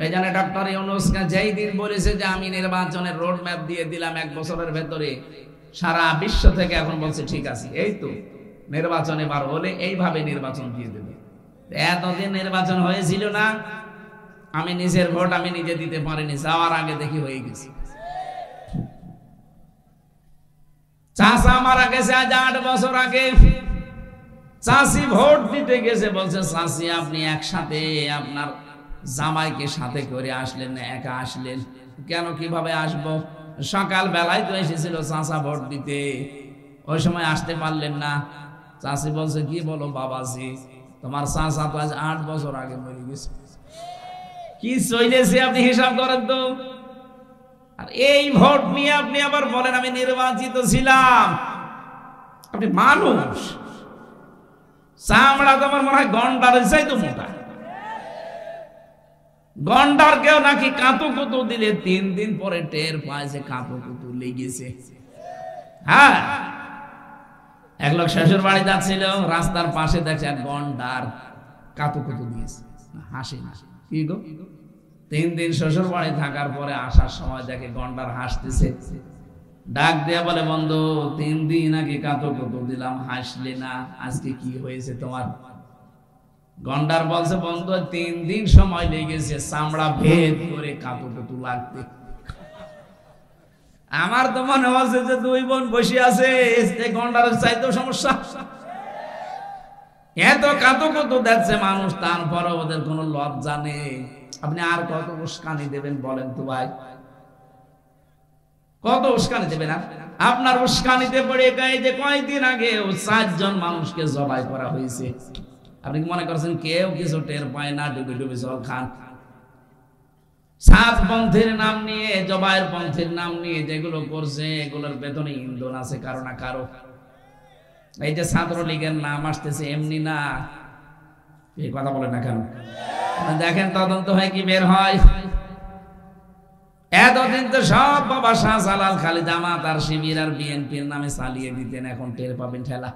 এই জন্য ডক্টর ইউনূসকে যেই দিন বলেছে যে আমি নির্বাচনের রোড ম্যাপ দিয়ে দিলাম 1 বছরের ভেতরে, সারা বিশ্ব থেকে এখন বলছে ঠিক আছে, এই তো নির্বাচন এবার হলে এইভাবে নির্বাচন দিয়ে দেবে। এতদিন নির্বাচন হয়েছিল না, আমি নিজের ভোট আমি নিজে দিতে পারিনি, যাওয়ার আগে দেখি হয়ে গেছে। চাচা মারা গেছে আজ 8 বছর আগে, চাচি ভোট দিতে গেছে, বলছে চাচি আপনি একসাথে আপনার জামাইকে সাথে করে আসলেন না, একা আসলেন কেন? কিভাবে আসবো? সকাল বেলায় তো এসেছিল চাচা ভোট দিতে, ওই সময় আসতে পারলেন না। চাচি বলছে কি বলো বাবাজি, তোমার চাচা তো আজ 8 বছর আগে মরে গেছে। কি চলেছে আপনি হিসাব করেন তো। আর এই ভোট নিয়ে আপনি আবার বলেন আমি নির্বাচিত ছিলাম। আপনি মানুষ, চামড়া তোমার মনে হয় গন্ডারের চাইতো মোটা। গন্ডার কেউ নাকি কাঁতুকুতু দিলে 3 দিন পরে টের পায় যে কাঁতুকুতু লেগেছে। হ্যাঁ, এক লোক শ্বশুর বাড়ি যাচ্ছিল, রাস্তার পাশে দেখছে এক গন্ডার কাঁতুকুতু দিয়েছে, হাসি না। কি গো, 3 দিন শ্বশুর বাড়ি থাকার পরে আসার সময় দেখে গন্ডার হাসতেছে, ডাক দিয়ে বলে বন্ধু 3 দিন আগে কাঁতুকুতু দিলাম, হাসলে না, আজকে কি হয়েছে তোমার? গন্ডার বলছে বন্ধু 3 দিন সময় লেগেছে চামড়া ভেদ করে কাঁতুকুতু লাগতে। আমার তো মনে হচ্ছে যে 2 বোন বসে আছে, গন্ডারের চাইতেও সমস্যা। এত কাঁতুকুতু দেখছে মানুষ, তারপরে ওদের কোনো লজ্জা নেই। আপনি আর কত উস্কানি দেবেন বলেন তো ভাই? কত উস্কানি দেবেন? আপনার উস্কানিতে পড়ে এই যে কয়েকদিন আগে 4 জন মানুষকে জবাই করা হয়েছে। আপনি কি মনে করছেন কেউ কিছু টের পায় না? ডুবে ডুবে জল খান। 7 পন্থীর নাম নিয়ে, জবাইয়ের পন্থীর নাম নিয়ে যেগুলো করছে, এগুলোর পেছনে ইন্ধন আছে কারো না কারো। এই যে ছাত্রলীগের নাম আসতেছে এমনি না, এই কথা বলে না কেন? দেখেন তদন্ত হয় কি বের হয়। এতদিন তো সব বাবা শাহজালাল খালি জামাত আর শিবির আর বিএনপির নামে চালিয়ে দিতেন, এখন টের পাবেন ঠেলা।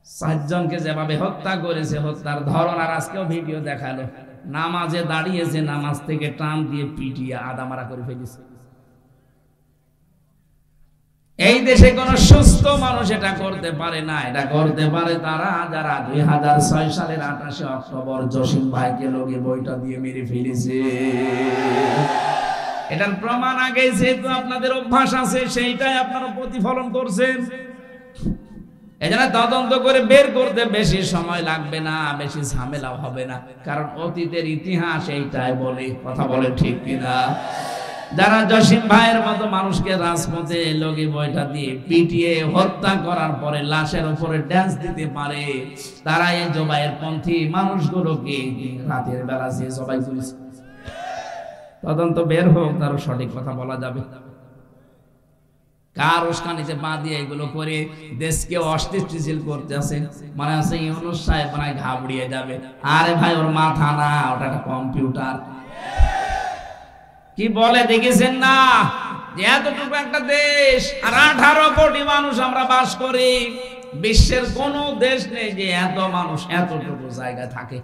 4 জনকে যেভাবে হত্যা করেছে, হত্যার ধরন, আর আজকেও ভিডিও দেখালো, নামাজে দাঁড়িয়েছে, নামাজ থেকে টান দিয়ে পিটিয়ে আদামারা করে ফেলেছে। এই দেশে কোন সুস্থ মানুষ এটা করতে পারে না। এটা করতে পারে তারা যারা 2006 সালের 28 অক্টোবর জসিম ভাইকে লোকে বইটা দিয়ে মেরে ফেলেছে। এটার প্রমাণ আগে যেহেতু আপনাদের অভ্যাস আছে, সেইটাই আপনারা প্রতিফলন করছেন। এজন্য তদন্ত করে বের করতে বেশি সময় লাগবে না, বেশি ঝামেলা হবে না, কারণ অতীতের ইতিহাস এইটাই বলে। কথা বলে ঠিক কিনা? যারা জসিম ভাইয়ের মতো মানুষকে রাজপথে লগি বইটা দিয়ে পিটিয়ে হত্যা করার পরে লাশের উপরে ড্যান্স দিতে পারে, তারা এই জবাইয়ের পন্থী মানুষগুলোকে রাতের বেলা যে জবাই করেছে। তদন্ত বের হোক, তার সঠিক কথা বলা যাবে। কার উস্কানিতে পা দিয়ে এগুলো করে দেশকে অস্থিতিশীল করতে আছে, মানে আছে ইউনূস সাহেব মানে ঘাবড়িয়ে যাবে। আরে ভাই ওর মাথা না, ওটা একটা কম্পিউটার। কি বলে দেখেছেন না, যে এতটুকু একটা দেশ আর 18 কোটি মানুষ আমরা বাস করি। বিশ্বের কোন দেশ নেই যে এত মানুষ এতটুকু জায়গায় থাকে।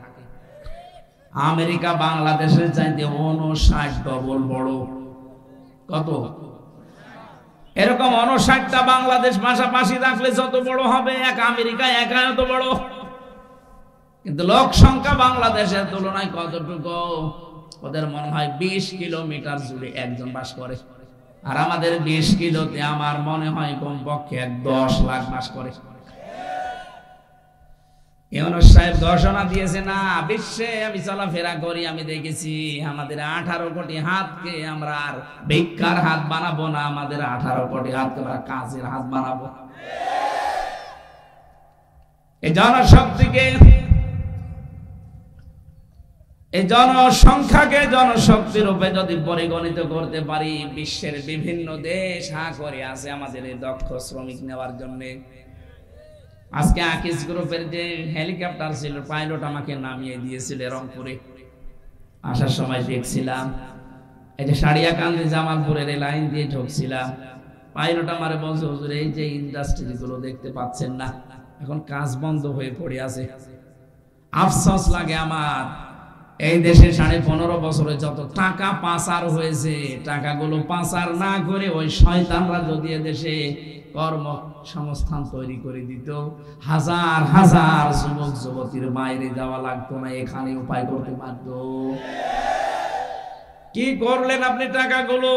আমেরিকা বাংলাদেশের চাইতে 59 ডবল বড়। কত? এরকম 59টা বাংলাদেশ পাশাপাশি রাখলে যত বড় হবে, এক আমেরিকা একা এত বড়। কিন্তু লোক সংখ্যা বাংলাদেশের তুলনায় কতটুকু? ওদের মনে হয় 20 কিলোমিটার জুড়ে একজন বাস করে, আর আমাদের 20 কিলোতে আমার মনে হয় কমপক্ষে 10 লাখ বাস করে। ইউনূস সাহেব ঘোষণা দিয়েছে না, বিশ্বে আমি চলাফেরা করি, আমি দেখেছি আমাদের 18 কোটি হাতকে আমরা আর ভিক্ষার হাত বানাবো না, আমাদের 18 কোটি হাতকে আমরা কাজের হাত বানাবো। এই জনশক্তিকে, এই জনসংখ্যাকে জনশক্তি রূপে যদি পরিগণিত করতে পারি, বিশ্বের বিভিন্ন দেশ হা করে আছে আমাদের এই দক্ষ শ্রমিক নেওয়ার জন্য। আজকে আকিস গ্রুপের যে হেলিকপ্টার ছিল, পাইলট আমাকে নামিয়ে দিয়েছিল রংপুরে। আসার সময় দেখছিলাম এই যে সারিয়াকান্দি জামালপুরের এই লাইন দিয়ে ঢুকছিলাম, পাইলট আমারে বলছে, হুজুর এই যে ইন্ডাস্ট্রি গুলো দেখতে পাচ্ছেন না, এখন কাজ বন্ধ হয়ে পড়ে আছে। আফসোস লাগে আমার, এই দেশে 15.5 বছরে যত টাকা পাচার হয়েছে, টাকাগুলো পাচার না করে ওই শয়তানরা যদি দেশে কর্মসংস্থান তৈরি করে দিত, হাজার হাজার যুবক যুবতীর বাইরে যাওয়া লাগতো না, এখানে উপায় করতে পারত। কি করলেন আপনি টাকাগুলো?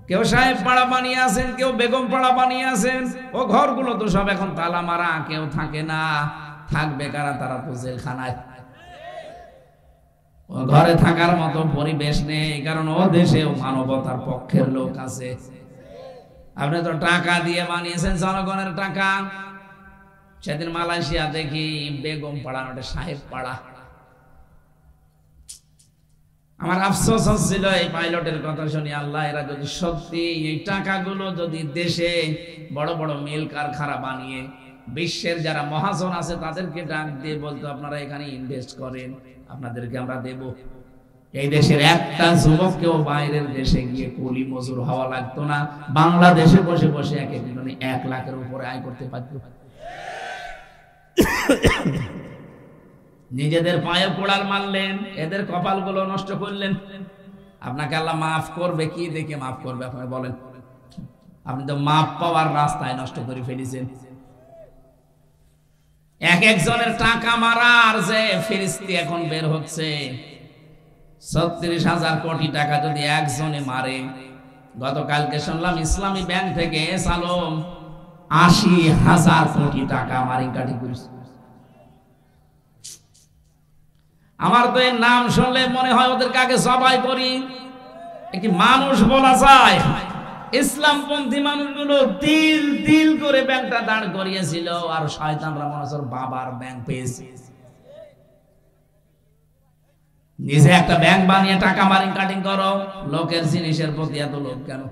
কেউ সাহেব পাড়া বানিয়ে আছেন, কেউ বেগম পাড়া বানিয়ে আছেন। ও ঘরগুলো তো সব এখন তালা মারা, কেউ থাকে না। থাকবে কারা? তারা তো জেলখানায়। ও ঘরে থাকার মতো পরিবেশ নেই, কারণ ও দেশেও মানবতার পক্ষের লোক আছে। আপনি তো টাকা দিয়ে বানিয়েছেন, জনগণের টাকা। সেদিন মালয়েশিয়া দেখি বেগম পাড়া, ওটা সাহেব পাড়া। আমার আফসোস হচ্ছিল এই পাইলটের কথা শুনি, আল্লাহ এরা যদি সত্যি এই টাকাগুলো যদি দেশে বড় বড় মিল কারখানা বানিয়ে বিশ্বের যারা মহাজন আছে তাদেরকে ডাক দিয়ে বলতো, আপনারা এখানে ইনভেস্ট করেন, আপনাদেরকে আমরা দেব। এই দেশের একটা যুবককেও বাইরের দেশে গিয়ে কুলি মজুর হওয়া লাগতো না, বাংলাদেশে বসে বসে এক একজনে 1 লাখের উপরে আয় করতে পারত। নিজেদের পায়ে পোড়ার মারলেন, এদের কপালগুলো নষ্ট করলেন। আপনাকে আল্লাহ মাফ করবে কি দেখে মাফ করবে আপনি বলেন? আপনি তো মাফ পাওয়ার রাস্তায় নষ্ট করে ফেলেছেন। এক একজনের টাকা মারার যে ফিরিস্তি এখন বের হচ্ছে, 36,000 কোটি টাকা যদি একজনে মারে। গতকালকে শুনলাম ইসলামী ব্যাংক থেকে সালম 80,000 কোটি টাকা মারিকাটি করেছে। আমার তো এর নাম শুনলে মনে হয় ওদেরকে আগে জবাই করি। কি মানুষ বলা যায়? ইসলামপন্থী মানুষগুলো তিল তিল করে ব্যাংকটা দাঁড় করিয়েছিল, আর শয়তানরা মনে হচ্ছে বাবার ব্যাংক পেয়েছে। নিজে একটা ব্যাংক বানিয়ে টাকা মারিং কাটিং করো, লোকের জিনিসের প্রতি এত লোভ কেন?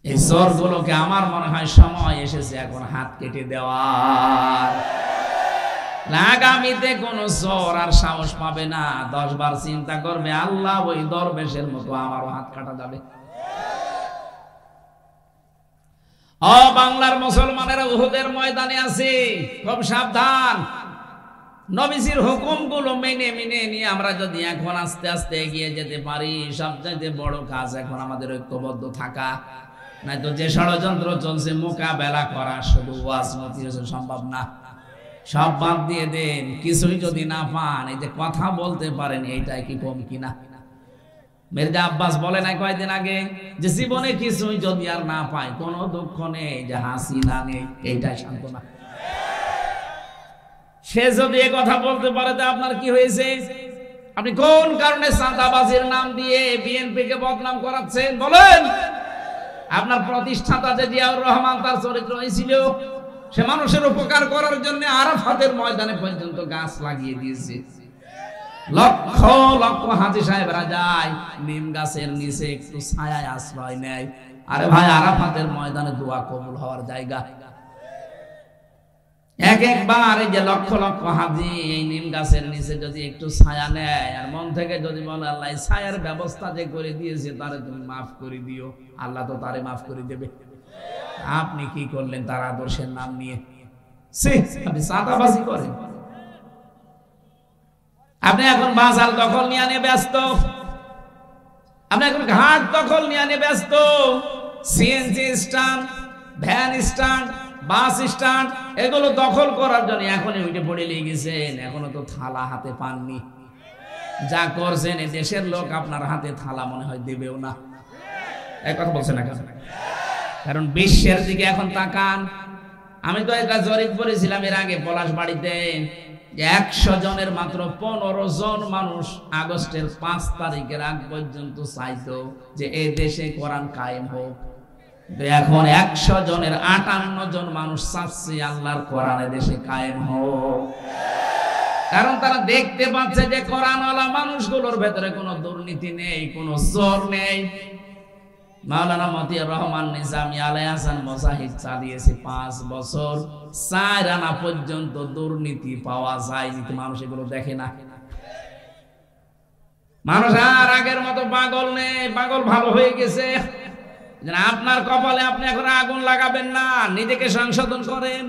এই চোরগুলোকে আমার মনে হয় সময় এসেছে এখন হাত কেটে দেওয়ার। আগামীতে কোন চোর আর সাহস পাবে না, 10 বার চিন্তা করবে, আল্লাহ ওই দরবেশের মতো আমারও হাত কাটা যাবে। ও বাংলার মুসলমানেরা, উহুদের ময়দানে আছে, খুব সাবধান। নবীজির হুকুমগুলো মেনে মেনে নিয়ে আমরা যদি এখন আস্তে আস্তে এগিয়ে যেতে পারি, সবচেয়ে বড় কাজ এখন আমাদের ঐক্যবদ্ধ থাকা। নয়তো যে ষড়যন্ত্র চলছে মোকাবেলা করা শুধু ওয়াজ নসিহত সম্ভব না। সব বাদ দিয়ে দেন, কিছুই যদি না পান, এই যে কথা বলতে পারেন এইটাই কি কম কিনা? মির্জা আব্বাস বলে নাই কয়েকদিন আগে যে জীবনে কিছুই যদি আর না পায়, কোনো দুঃখ নেই, যে হাসি না নেই, এইটাই সান্ত্বনা। সে যদি এই কথা বলতে পারে, তা আপনার কি হয়েছে? আপনি কোন কারণে চাঁদাবাজির নাম দিয়ে বিএনপি কে বদনাম করাচ্ছেন বলেন? আপনার প্রতিষ্ঠাতা যে জিয়াউর রহমান, তার চরিত্র ছিল সে মানুষের উপকার করার জন্য আরাফাতের ময়দানে পর্যন্ত গাছ লাগিয়ে দিয়েছে। লক্ষ লক্ষ হাজী সাহেবরা যায় নিম গাছের নিচে একটু ছায়ায় আশ্রয় নেয়। আরে ভাই, আরাফাতের ময়দানে দোয়া কবুল হওয়ার জায়গা। এক একবার এই যে লক্ষ লক্ষ হাজী এই নিম গাছের নিচে যদি একটু ছায়া নেয় আর মন থেকে যদি বলে আল্লাহ ছায়ার ব্যবস্থা যে করে দিয়েছে তারে তুমি মাফ করে দিও, আল্লাহ তো তারে মাফ করে দেবে। আপনি কি করলেন তার আদর্শের নাম নিয়ে? আপনি চাঁদাবাজি করেন। আপনি এখন বাজার দখল নিয়ে ব্যস্ত, আপনি এখন ঘাট দখল নিয়ে ব্যস্ত, CNG stand, van stand, bus stand এগুলো দখল করার জন্য এখনই উঠে পড়ে লেগেছেন। এখনো তো থালা হাতে পাননি। যা করছেন এই দেশের লোক আপনার হাতে থালা মনে হয় দেবেও না। এক কথা বলছেন না কেন? কারণ বিশ্বের দিকে এখন তাকান। আমি তো একটা জরিপ করেছিলাম এর আগে পলাশবাড়িতে, 100 জনের মাত্র 15 জন মানুষ আগস্টের 5 তারিখের আগ পর্যন্ত চাইতো যে এই দেশে কোরআন কায়েম হোক। এখন 100 জনের 58 জন মানুষ চাচ্ছে আল্লাহর কোরআন দেশে কায়েম হোক। কারণ তারা দেখতে পাচ্ছে যে কোরআনওয়ালা মানুষগুলোর ভেতরে কোনো দুর্নীতি নেই, কোনো চোর নেই। মাওলানা মতিয়ার রহমান নিজামী আলাইহিস হাসান মুজাহিদ চালিয়েছে 5 বছর, 4 আনা পর্যন্ত দুর্নীতি পাওয়া যায়নি। মানুষ এগুলো দেখে না। মানুষ আর আগের মতো পাগল নেই, পাগল ভালো হয়ে গেছে। আপনার কপালে আপনি এখন আগুন লাগাবেন না, নিজেকে সংশোধন করেন।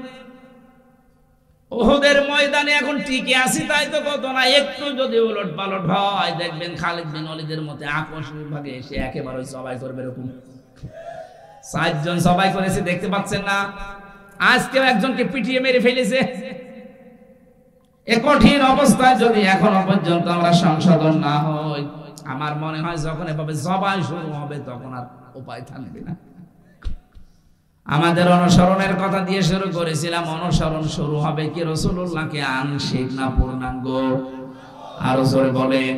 উহুদের ময়দানে এখন টিকে আছি তাই তো কত না, একটু যদি উলট পালট হয় দেখবেন খালিদ বিন ওয়ালিদের মতে আকস্মিক ভাবে এসে একেবারে সবাই করবে। এরকম 4 জন সবাই করেছে, দেখতে পাচ্ছেন না? আজকেও একজনকে পিটিয়ে মেরে ফেলেছে। এ কঠিন অবস্থায় যদি এখনো পর্যন্ত আমরা সংশোধন না হই, আমার মনে হয় যখন এভাবে সবাই শুরু হবে তখন আর উপায় থাকবে না। আমাদের অনুসরণের কথা দিয়ে শুরু করেছিলাম, অনুসরণ শুরু হবে কি রাসূলুল্লাহকে আংশিক না পূর্ণাঙ্গ? আরো জোরে বলেন।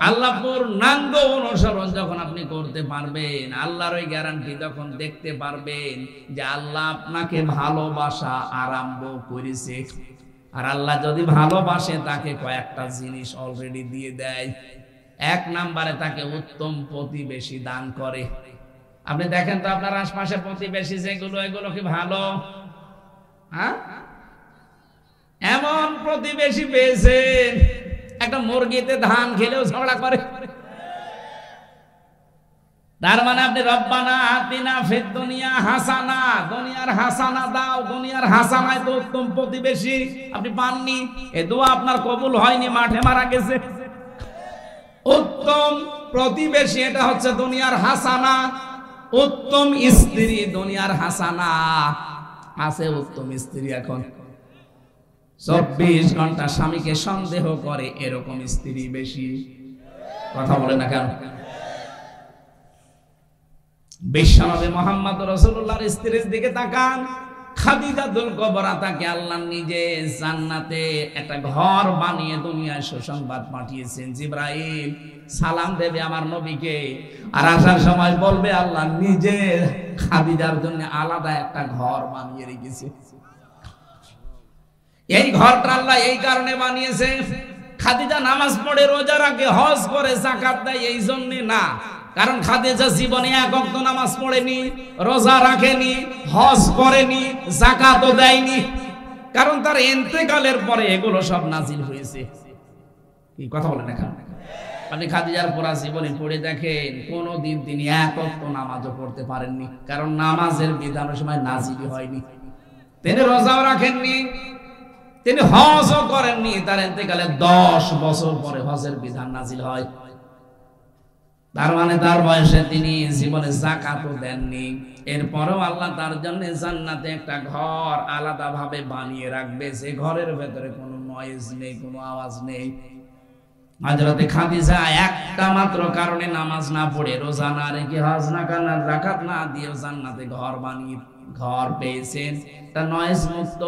আল্লাহ পূর্ণাঙ্গ অনুসরণ যখন আপনি করতে পারবেন, আল্লাহর ওই গ্যারান্টি যখন দেখতে পারবেন যে আল্লাহ আপনাকে ভালোবাসা আরম্ভ করেছে। আর আল্লাহ যদি ভালোবাসে তাকে কয়েকটা জিনিস অলরেডি দিয়ে দেয়। 1 নম্বরে তাকে উত্তম প্রতিবেশী দান করে। আপনি দেখেন তো আপনার আশপাশে প্রতিবেশী যেগুলো, এগুলো কি ভালো? হ্যাঁ, এমন প্রতিবেশী পেয়েছেন একটা মুরগিতে ধান খেলেও ঝগড়া করে। তার মানে আপনি রব্বানা আতিনা ফিদ দুনিয়া হাসানা, দুনিয়ার হাসানা দাও, দুনিয়ার হাসানায় তো উত্তম প্রতিবেশী আপনি পাননি। এ দোয়া আপনার কবুল হয়নি, মাঠে মারা গেছে। উত্তম প্রতিবেশী এটা হচ্ছে দুনিয়ার হাসানা। উত্তম স্ত্রী দুনিয়ার হাসানা। আছে উত্তম স্ত্রী এখন 24 ঘন্টা স্বামীকে সন্দেহ করে, এরকম স্ত্রী বেশি। কথা বলে না কেন? বিশ্বনবী মুহাম্মদ রাসূলুল্লাহর স্ত্রীর দিকে তাকান। খাদিজাতুল কুবরা তাকে আল্লাহ নিজে জান্নাতে একটা ঘর বানিয়ে দুনিয়ায় সুসংবাদ পাঠিয়েছেন। জিবরাইল সালাম দেবে আমার নবীকে, আর আসার সময় বলবে আল্লাহ নিজে খাদিজার জন্য আলাদা একটা ঘর বানিয়ে রেখেছে। এই ঘরটা আল্লাহ এই কারণে বানিয়েছে, খাদিজা নামাজ পড়ে, রোজা রাখে, হজ করে, যাকাত দেয় এই জন্য না। কারণ খাদিজা জীবনে 1 ওয়াক্ত নামাজ পড়েনি, রোজা রাখেনি, হজ করেনি, যাকাতও দেয়নি। কারণ তার ইন্তেকালের পরে এগুলো সব নাজিল হয়েছে। কি কথা বলেন এখন? আপনি খাদিজার পুরা জীবনে পড়ে দেখেন, কোনদিন তিনি 1 ওয়াক্ত নামাজও পড়তে পারেননি। কারণ নামাজের বিধান ওই সময় নাজিল হয়নি। তিনি রোজাও রাখেননি, তিনি হজও করেননি। তার ইন্তেকালে 10 বছর পরে হজের বিধান নাজিল হয়। তার মানে তার বয়সে তিনি জীবনে যাকাতও দেননি। এরপরেও আল্লাহ তার জন্য জান্নাতে একটা ঘর আলাদা ভাবে বানিয়ে রাখবে, যে ঘরের ভেতরে কোনো নয়েজ নেই, কোনো আওয়াজ নেই। হযরতে খাদিজা একটা মাত্র কারণে নামাজ না পড়ে, রোজা না রেখে, হজ না করে, যাকাত না দিয়ে জান্নাতে ঘর বানিয়ে ঘর পেয়েছেন। তা নয়েজ মুক্ত,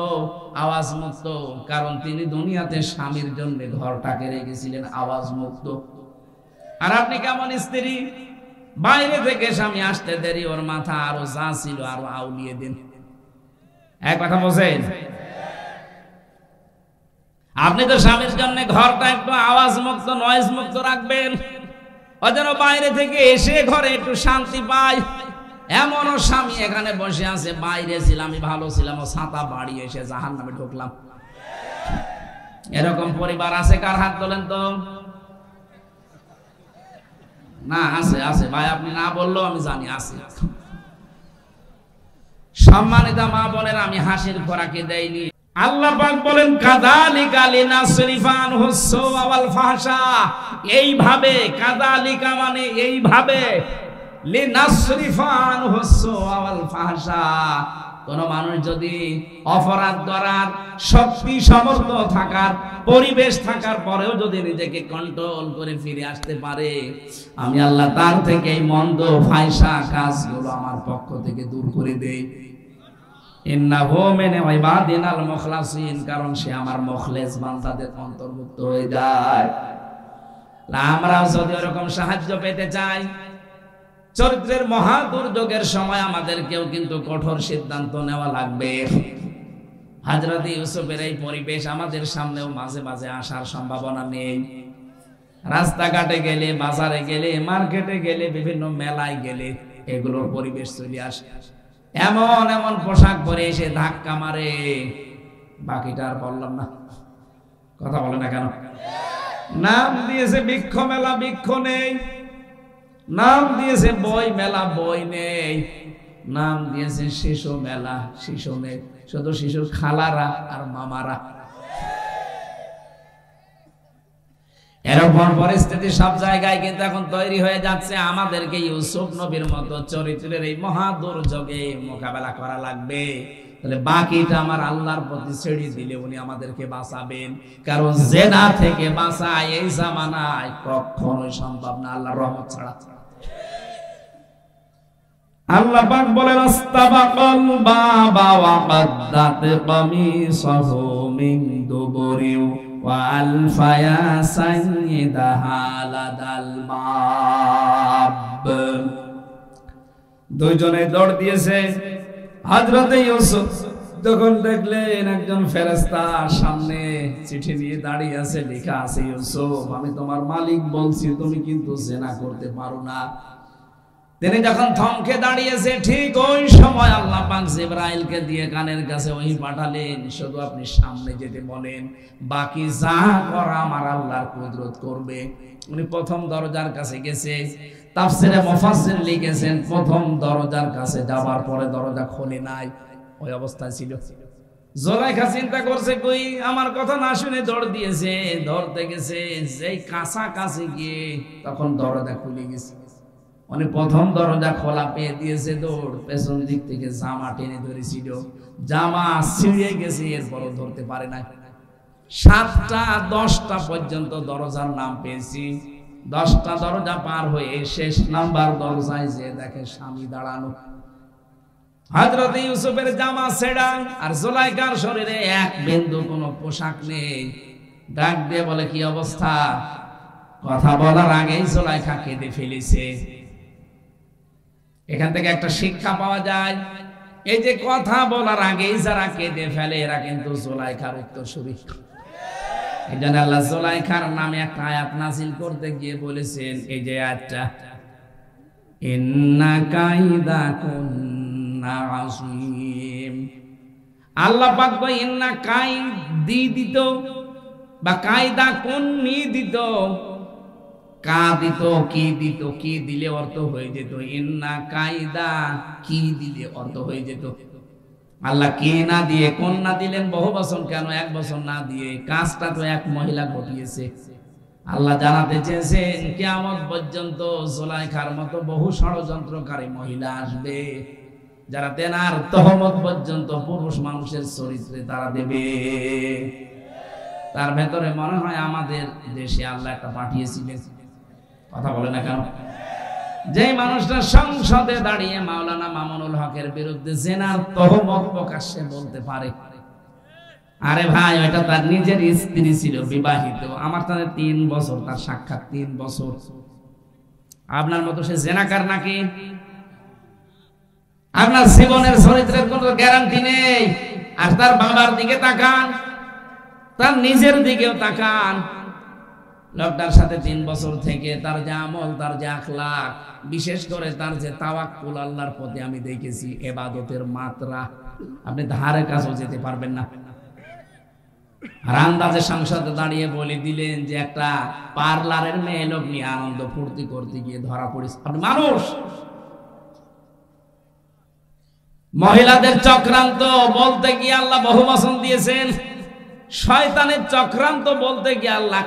আওয়াজ মুক্ত। কারণ তিনি দুনিয়াতে স্বামীর জন্য ঘরটাকে রেখেছিলেন আওয়াজ মুক্ত। আর আপনি কেমন স্ত্রী, বাইরে থেকে স্বামী আসতে দেরি, ওর মাথা আরো যা ছিল আরো আউলিয়ে দিন। এক কথা বলছেন? আপনি তো স্বামীর জন্য ঘরটা একটু আওয়াজ মুক্ত নয়েজ মুক্ত রাখবেন, ও যেন বাইরে থেকে এসে ঘরে একটু শান্তি পায়। এমনও স্বামী এখানে বসে আছে, বাইরে ছিলাম আমি ভালো ছিলাম, ও ছাতা বাড়ি এসে জাহান্নামে ঢুকলাম। এরকম পরিবার আছে? কার হাত তোলেন তো। না, আছে আছে ভাই, আপনি না বললেও আমি জানি আছে। সম্মানিত মা বোনেরা, আমি হাসির খোরাকি দেইনি। আল্লাহ পাক বলেন কাযালিকা লিনাসরিফা আনহুস সুআ ওয়াল ফাহশা, এইভাবে, কাযালিকা মানে এইভাবে, লিনাসরিফা আনহুস সুআ ওয়াল ফাহশা, কোন মানুষ যদি অপরাধ করার শক্তি সামর্থ্য থাকার পরিবেশ থাকার পরেও যদি নিজেকে কন্ট্রোল করে ফিরে আসতে পারে, আমি আল্লাহ তার থেকে এই মন্দ ফাহিশা কাজগুলো আমার পক্ষ থেকে দূর করে দেই। ইন্নাহু মিন ইবাদিনাল মুখলাসিন, কারণ সে আমার মুখলেস বান্দাদের অন্তর্ভুক্ত হয়ে যায়। আমরাও যদি এরকম সাহায্য পেতে চাই, চরিত্রের মহা দুর্যোগের সময় আমাদেরকেও কিন্তু কঠোর সিদ্ধান্ত নেওয়া লাগবে। হযরত ইউসুফের এই পরিবেশ আমাদের সামনেও মাঝে মাঝে আসার সম্ভাবনা নেই। রাস্তাঘাটে গেলে, বাজারে গেলে, মার্কেটে গেলে, বিভিন্ন মেলায় গেলে এগুলোর পরিবেশ চলে আসে। এমন এমন পোশাক পরে এসে ধাক্কা মারে, বাকিটা আর বললাম না। কথা বলে না কেন? নাম দিয়েছে বৃক্ষ মেলা, বৃক্ষ নেই। নাম দিয়েছে বই মেলা, বই নেই। নাম দিয়েছে শিশু মেলা, শিশু নেই। শুধু শিশুর খালারা আর মামারা। এরকম পরিস্থিতি সব জায়গায় কিন্তু এখন তৈরি হয়ে যাচ্ছে। আমাদেরকে ইউসুফ নবীর মতো চরিত্রের এই মহা দুর্যোগে মোকাবেলা করা লাগবে। তাহলে বাকিটা আমার আল্লাহর প্রতি ছেড়ে দিলে উনি আমাদেরকে বাঁচাবেন। কারণ জেনা থেকে বাঁচা এই জামানায় কখনোই সম্ভব না আল্লাহর রহমত ছাড়া। আল্লাহ পাক বলেন আস্তাবাকাল বাবা ওয়া কাদ্দাত কামিসাহু মিন দুবুরিন ওয়া আলফায়া সাইয়্যিদাহা লাদাল বাব। দুইজনে দৌড় দিয়েছে। হযরত ইউসুফ যখন দেখলেন একজন ফেরেশতা সামনে চিঠি নিয়ে দাঁড়িয়ে আছে, লেখা আছে, ইউসুফ আমি তোমার মালিক বলছি, তুমি কিন্তু জিনা করতে পারো না। তিনি যখন থমকে দাঁড়িয়েছে, ঠিক ওই সময় আল্লাহ পাক জিবরাইলকে দিয়ে কানের কাছে ওহী পাঠালেন, শুধু আপনি সামনে যেতে বলেন, বাকি যা করা আমার আল্লাহর কুদরত করবে। উনি প্রথম দরজার কাছে গেছে। তাফসিরে মুফাসসির লিখেছেন প্রথম দরজার কাছে যাবার পরে দরজা খোলে নাই, ওই অবস্থায় ছিল। জুলাইখা চিন্তা করছে, কই আমার কথা না শুনে দৌড় দিয়েছে, ধরতে গেছে, যেই কাছাকাছি গিয়ে তখন দরজা খুলে গেছে। উনি প্রথম দরজা খোলা পেয়ে দিয়েছে, দৌড় পেছন দিক থেকে জামা টেনে ধরেছিল, জামা ছিঁড়ে গেছে, এরপরও ধরতে পারে না। 7টা 10টা পর্যন্ত দরজার নাম পেয়েছি। 10টা দরজা পার হয়ে শেষ নাম্বার দরজায় যে দেখে স্বামী দাঁড়ানো। হযরত ইউসুফের জামা ছেঁড়া, আর জুলাইখার শরীরে এক বিন্দু কোনো পোশাক নেই। ডাক দিয়ে বলে, কি অবস্থা? কথা বলার আগেই জুলাইখা কেঁদে ফেলেছে। এখান থেকে একটা শিক্ষা পাওয়া যায়, এই যে কথা বলার আগেই যারা কেঁদে ফেলে এরা কিন্তু জুলাইখার উত্তরসূরি। এই জন্য আল্লাহ জুলাইখার নামে একটা আয়াত নাযিল করতে গিয়ে বলেছেন, এই যে আয়াতটা, ইন্না কাইদাকুন্না আযীম। আল্লাহ পাক কয় ইন্না কাইদি দিত বা কাইদাকুন্নি দিত, কা দিত, কি দিত, কি দিলে অর্থ হয়ে যেত ইন্না কাইদা, কি দিলে অর্থ হয়ে যেত। আল্লাহ কে না দিয়ে কোন না দিলেন বহু বছর, কেন এক বছর না দিয়ে? কাজটা তো এক মহিলা ঘটিয়েছে। আল্লাহ জানাতে চেয়েছেন কিয়ামত পর্যন্ত জুলাইখার মতো বহু ষড়যন্ত্রকারী মহিলা আসবে, যারা তেনার তহমত পর্যন্ত পুরুষ মানুষের চরিত্রে তারা দেবে। তার ভেতরে মনে হয় আমাদের দেশে আল্লাহ একটা পাঠিয়েছিলেন। কথা বলে না কেন? যে মানুষটা সংসদে দাঁড়িয়ে মাওলানা মামুনুল হকের বিরুদ্ধে জিনার তহমত প্রকাশ্যে বলতে পারে, আরে ভাই ওটা তার নিজের স্ত্রী ছিল, বিবাহিত, আমার তাহলে 3 বছর তার সাক্ষাৎ, 3 বছর। আপনার মতো সে জিনাকার নাকি? আপনার জীবনের চরিত্রের কোনো গ্যারান্টি নেই। আর তার বাবার দিকে তাকান, তার নিজের দিকেও তাকান। লোকটার সাথে 3 বছর থেকে তার যে আমল, তার যে আখলাক, বিশেষ করে তার যে তাওয়াক্কুল আল্লাহর প্রতি আমি দেখেছি, ইবাদতের মাত্রা আপনি ধারে কাছেও যেতে পারবেন না। আর আন্দাজে সংসদে দাঁড়িয়ে বলে দিলেন যে একটা পার্লারের মেয়ে লোক নিয়ে আনন্দ ফুর্তি করতে গিয়ে ধরা পড়েছে। আপনি মানুষ। মহিলাদের চক্রান্ত বলতে গিয়ে আল্লাহ বহু বচন দিয়েছেন। শয়তানের চক্রান্ত বলতে গিয়ে আল্লাহ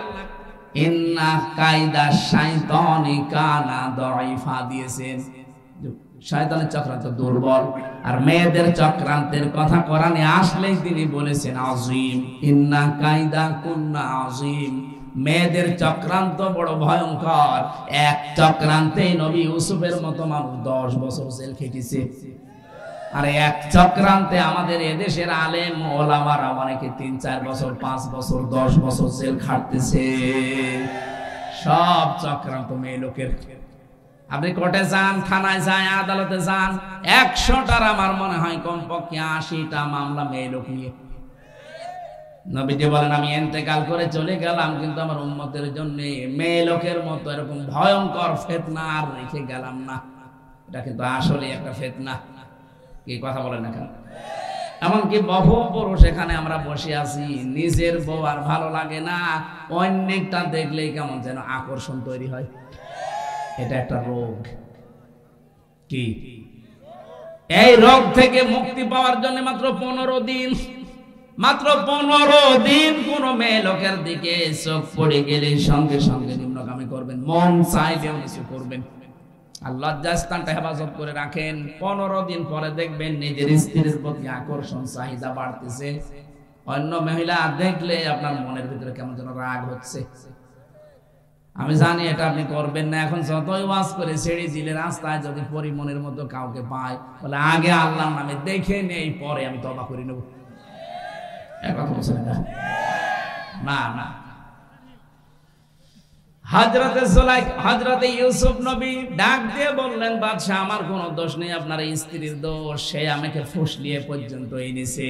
ইন্না কায়দা শাইতানি কানা দাইফা দিয়েছেন। শয়তানের চক্রান্ত দুর্বল। আর মেয়েদের চক্রান্তের কথা কোরআনে আসলেই তিনি বলেছেন আযীম, ইন্না কায়দা কুন্না আযীম। মেয়েদের চক্রান্ত বড় ভয়ঙ্কর। এক চক্রান্তে নবী ইউসুফের মতো মানুষ 10 বছর জেল খেটেছে। আর এক চক্রান্তে আমাদের এদেশের আলেম ওলামারা অনেকে 3-4 বছর, 5 বছর, 10 বছর জেল খাটতেছে। সব চক্রান্ত মেয়ে লোকের। আপনি কোর্টে যান, থানায় যান, আদালতে যান, 100টার আমার মনে হয় কমপক্ষে 80টা মামলা মেয়ে লোক নিয়ে। নবীজি বলেন আমি ইন্তেকাল করে চলে গেলাম, কিন্তু আমার উম্মতের জন্য মেয়ে লোকের মতো এরকম ভয়ঙ্কর ফিতনা আর রেখে গেলাম না। এটা কিন্তু আসলে একটা ফিতনা। কি কথা বলেন না কেন? এমনকি বহু পুরুষ এখানে আমরা বসে আছি, নিজের বউ আর ভালো লাগে না, অন্যটা দেখলেই কেমন যেন আকর্ষণ তৈরি হয়। এটা একটা রোগ। কি এই রোগ থেকে মুক্তি পাওয়ার জন্য মাত্র 15 দিন, মাত্র 15 দিন কোন মেয়ে লোকের দিকে চোখ পড়ে গেলে সঙ্গে সঙ্গে নিম্নগামী করবেন, মন চাইলেও কিছু করবেন। আর লজ্জাস্থানটা হেফাজত করে রাখেন। 15 দিন পরে দেখবেন নিজের স্ত্রীর প্রতি আকর্ষণ, চাহিদা বাড়তেছে। অন্য মহিলা দেখলে আপনার মনের ভিতরে কেমন যেন রাগ হচ্ছে। আমি জানি এটা আপনি করবেন না। এখন যতই ওয়াজ করে ছেড়ে দিলে রাস্তায় যদি পরিমনের মতো কাউকে পায়, বলে আগে আল্লাহর নামে দেখে নেই, পরে আমি তওবা করে নেব। কথা বলছেন না? না। হযরতে ইউসুফ নবী ডাক দিয়ে বললেন, বাদশা আমার কোনো দোষ নেই, আপনার স্ত্রীর দোষ। সে আমাকে ফুসলিয়ে পর্যন্ত এনেছে।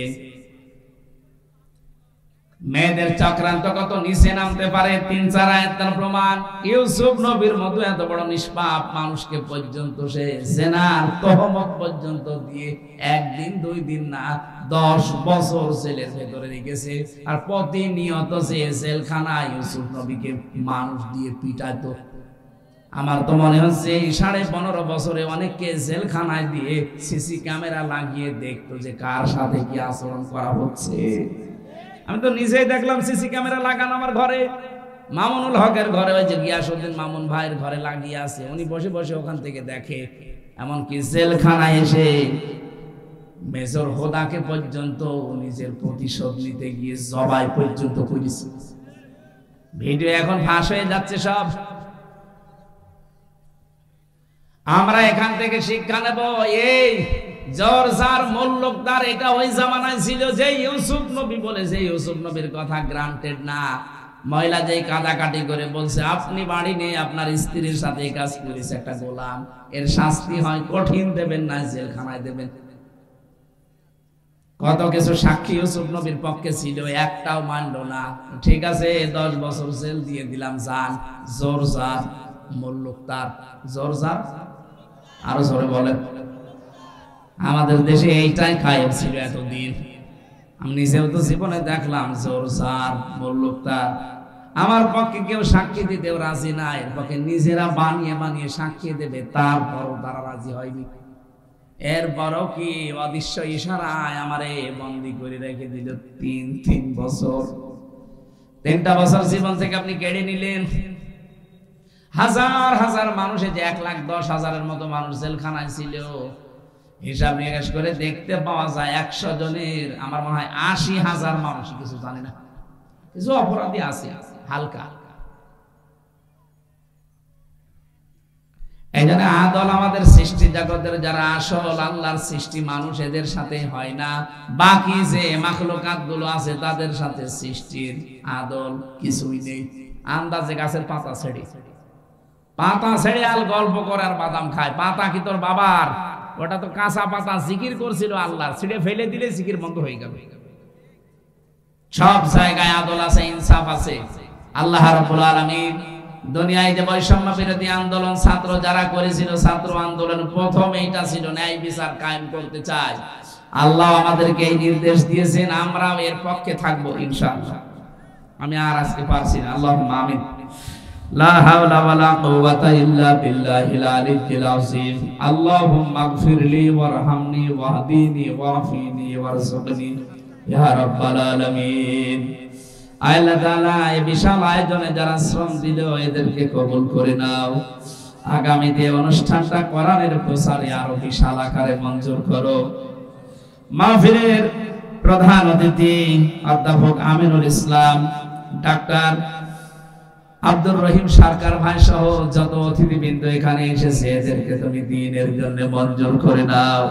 মেয়েদের চক্রান্ত কত নিচে নামতে পারে 3-4 আয়াতের প্রমাণ। ইউসুফ নবীর মতো এত বড় নিষ্পাপ মানুষকে পর্যন্ত সে জিনার তহমত পর্যন্ত দিয়ে 1 দিন 2 দিন না 10 বছর জেলের ভেতরে রেখেছে। আর প্রতিনিয়ত সে জেলখানায় ইউসুফ নবীকে মানুষ দিয়ে পিটাতো। আমার তো মনে হচ্ছে এই 15.5 বছরে অনেককে জেলখানায় দিয়ে সিসি ক্যামেরা লাগিয়ে দেখতো যে কার সাথে কি আচরণ করা হচ্ছে। আমি তো নিজেই দেখলাম সিসি ক্যামেরা লাগানো আমার ঘরে। মামুনুল হকের ঘরে, ওই যে গিয়াসউদ্দিন মামুন ভাইয়ের ঘরে লাগিয়ে আছে। উনি বসে বসে ওখান থেকে দেখে। এমনকি জেলখানায় এসে মেজর হোদাকে পর্যন্ত নিজের প্রতিশোধ নিতে গিয়ে জবাই পর্যন্ত করেছে। ভিডিও এখন ফাঁস হয়ে যাচ্ছে সব। আমরা এখান থেকে শিক্ষা নেব। এই জরজার মোল্লকদার এটা ওই জামানায় ছিল যে ইউসুফ নবী বলে, যে ইউসুফ নবীর কথা গ্রান্টেড না। মহিলা যেই কাটাকাটি করে বলছে আপনি বাড়ি নেই, আপনার স্ত্রীর সাথে এই কাজ করেছে একটা গোলাম, এর শাস্তি হয় কঠিন দেবেন না জেলখানায় দেবেন। কত কিছু সাক্ষী ইউসুফ নবীর পক্ষে ছিল, একটাও মানলো না। ঠিক আছে 10 বছর জেল দিয়ে দিলাম, যান। জরজার মোল্লকদার, জরজার আরো জোরে বলেন। আমাদের দেশে এইটাই কায়েম ছিল এতদিন। আমি নিজেও তো জীবনে দেখলাম জোরজার মোল্লকদার। আমার পক্ষে কেউ সাক্ষী দিতেও রাজি না, এর পক্ষে নিজেরা বানিয়ে বানিয়ে সাক্ষী দেবে, তারপরও তারা রাজি হয়নি। এরপরও কি অদৃশ্য ইশারায় আমারে বন্দী করে রেখে দিল 3 বছর। 3টা বছর জীবন থেকে আপনি কেড়ে নিলেন। হাজার হাজার মানুষে যে 1,10,000-এর মতো মানুষ জেলখানায় ছিল, হিসাব নিকাশ করে দেখতে পাওয়া যায় 100 জনের আমার মনে হয় 80,000 মানুষ কিছু জানে না, কিছু অপরাধী আছে হালকা। এই জন্য আদল আমাদের সৃষ্টি জগতের যারা আসল আল্লাহর সৃষ্টি মানুষ, এদের সাথে হয় না। বাকি যে মাখলুকাত গুলো আছে তাদের সাথে সৃষ্টির আদল কিছুই নেই। আন্দাজে গাছের পাতা ছেড়ে আল গল্প করে আর বাদাম খায়। পাতা কি তোর বাবার? ওটা তো কাঁচা পাতা, জিকির করছিল আল্লাহর, ছিঁড়ে ফেলে দিলে জিকির বন্ধ হয়ে গেল। সব জায়গায় আদল আছে, ইনসাফ আছে। আল্লাহ রাব্বুল আলামিন দুনিয়ায় যে বৈষম্য বিরোধী আন্দোলন ছাত্র যারা করেছিল, ছাত্র আন্দোলন প্রথম এইটা ছিল ন্যায় বিচার কায়েম করতে চাই। আল্লাহ আমাদেরকে এই নির্দেশ দিয়েছেন, আমরাও এর পক্ষে থাকবো ইনশাআল্লাহ। আমি আর আজকে পারছি না, আল্লাহুম্মা আমিন। লা হাওলা ওয়ালা কুওয়াতা ইল্লা বিল্লাহিল আলিয়্যিল আযীম। আল্লাহুম্মা ইগফিরলি ওয়ারহামনি ওয়াহদিনি ওয়াফিনি ওয়ারযুকনি ইয়া রাব্বাল আলামিন। আল্লাহ তাআলা এই বিশাল আয়োজনে যারা শ্রম দিল এদেরকে কবুল করে নাও। আগামীতে অনুষ্ঠানটা কোরআনের প্রচারে আরো বিশাল আকারে মঞ্জুর করো। মাহফিলের প্রধান অতিথি অধ্যাপক আমিনুল ইসলাম, ডাক্তার আব্দুর রহিম সরকার ভাই সহ যত অতিথিবৃন্দ এখানে এসেছে এদেরকে তুমি দ্বীনের জন্য মঞ্জুর করে নাও।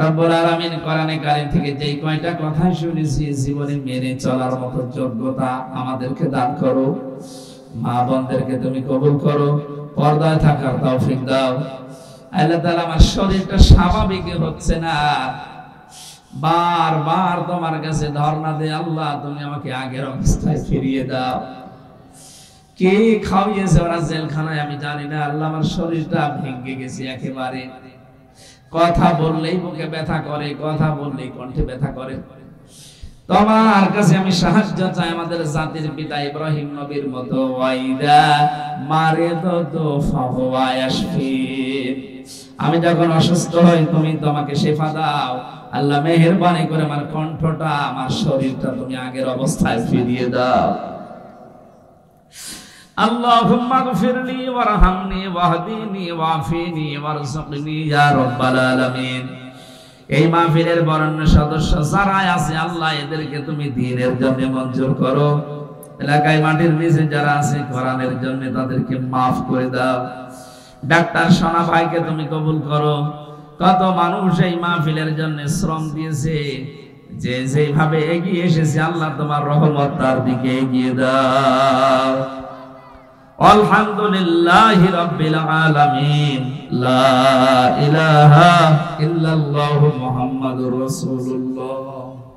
রব্বুল আলামিন কোরআনে কারীম থেকে যেই কয়টা কথা শুনেছি জীবনে মেনে চলার মতো যোগ্যতা আমাদেরকে দান করো। মা বোনদেরকে তুমি কবুল করো, পর্দায় থাকার তৌফিক দাও। আল্লাহ তাআলা আমার শরীরটা স্বাভাবিক হচ্ছে না, বারবার তোমার কাছে ধর্ণা দেই, আল্লাহ তুমি আমাকে আগের অবস্থায় ফিরিয়ে দাও। কে খাওয়িয়েছে ওরা জেলখানায় আমি জানি না, আল্লাহ আমার শরীরটা ভেঙে গেছে একেবারে। কথা বললেই বুকে ব্যথা করে, কথা বললেই কণ্ঠে ব্যথা করে। তোমার কাছে আমি সাহায্য চাই আমাদের জাতির পিতা ইব্রাহিম নবীর মতো, ওয়াইদা মারিদতু ফাহুয়া ইয়াশফিন। আমি যখন অসুস্থ হই তুমি তোমাকে শিফা দাও। আল্লাহ মেহেরবানি করে আমার কণ্ঠটা, আমার শরীরটা তুমি আগের অবস্থায় ফিরিয়ে দাও। আল্লাহুম্মা গফিরলি ওয়ারহামনি ওয়াহদিনি ওয়াফিনি ওয়ারযুকনি ইয়া রাব্বাল আলামিন। এই মাহফিলের বরেণ্য সদস্য যারা আছে আল্লাহ এদেরকে তুমি দ্বীনের জন্য মঞ্জুর করো। এলাকায় মাটির নিচে যারা আছে কোরআনের জন্য তাদেরকে মাফ করে দাও। ডাক্তার সোনা ভাইকে তুমি কবুল করো। কত মানুষ এই মাহফিলের জন্য শ্রম দিয়েছে, যে যেভাবে এগিয়ে এসেছে আল্লাহ তোমার রহমত তার দিকে এগিয়ে দাও। আলহামদুলিল্লাহি রাব্বিল আলামিন। লা ইলাহা ইল্লাল্লাহু মুহাম্মাদুর রাসূলুল্লাহ।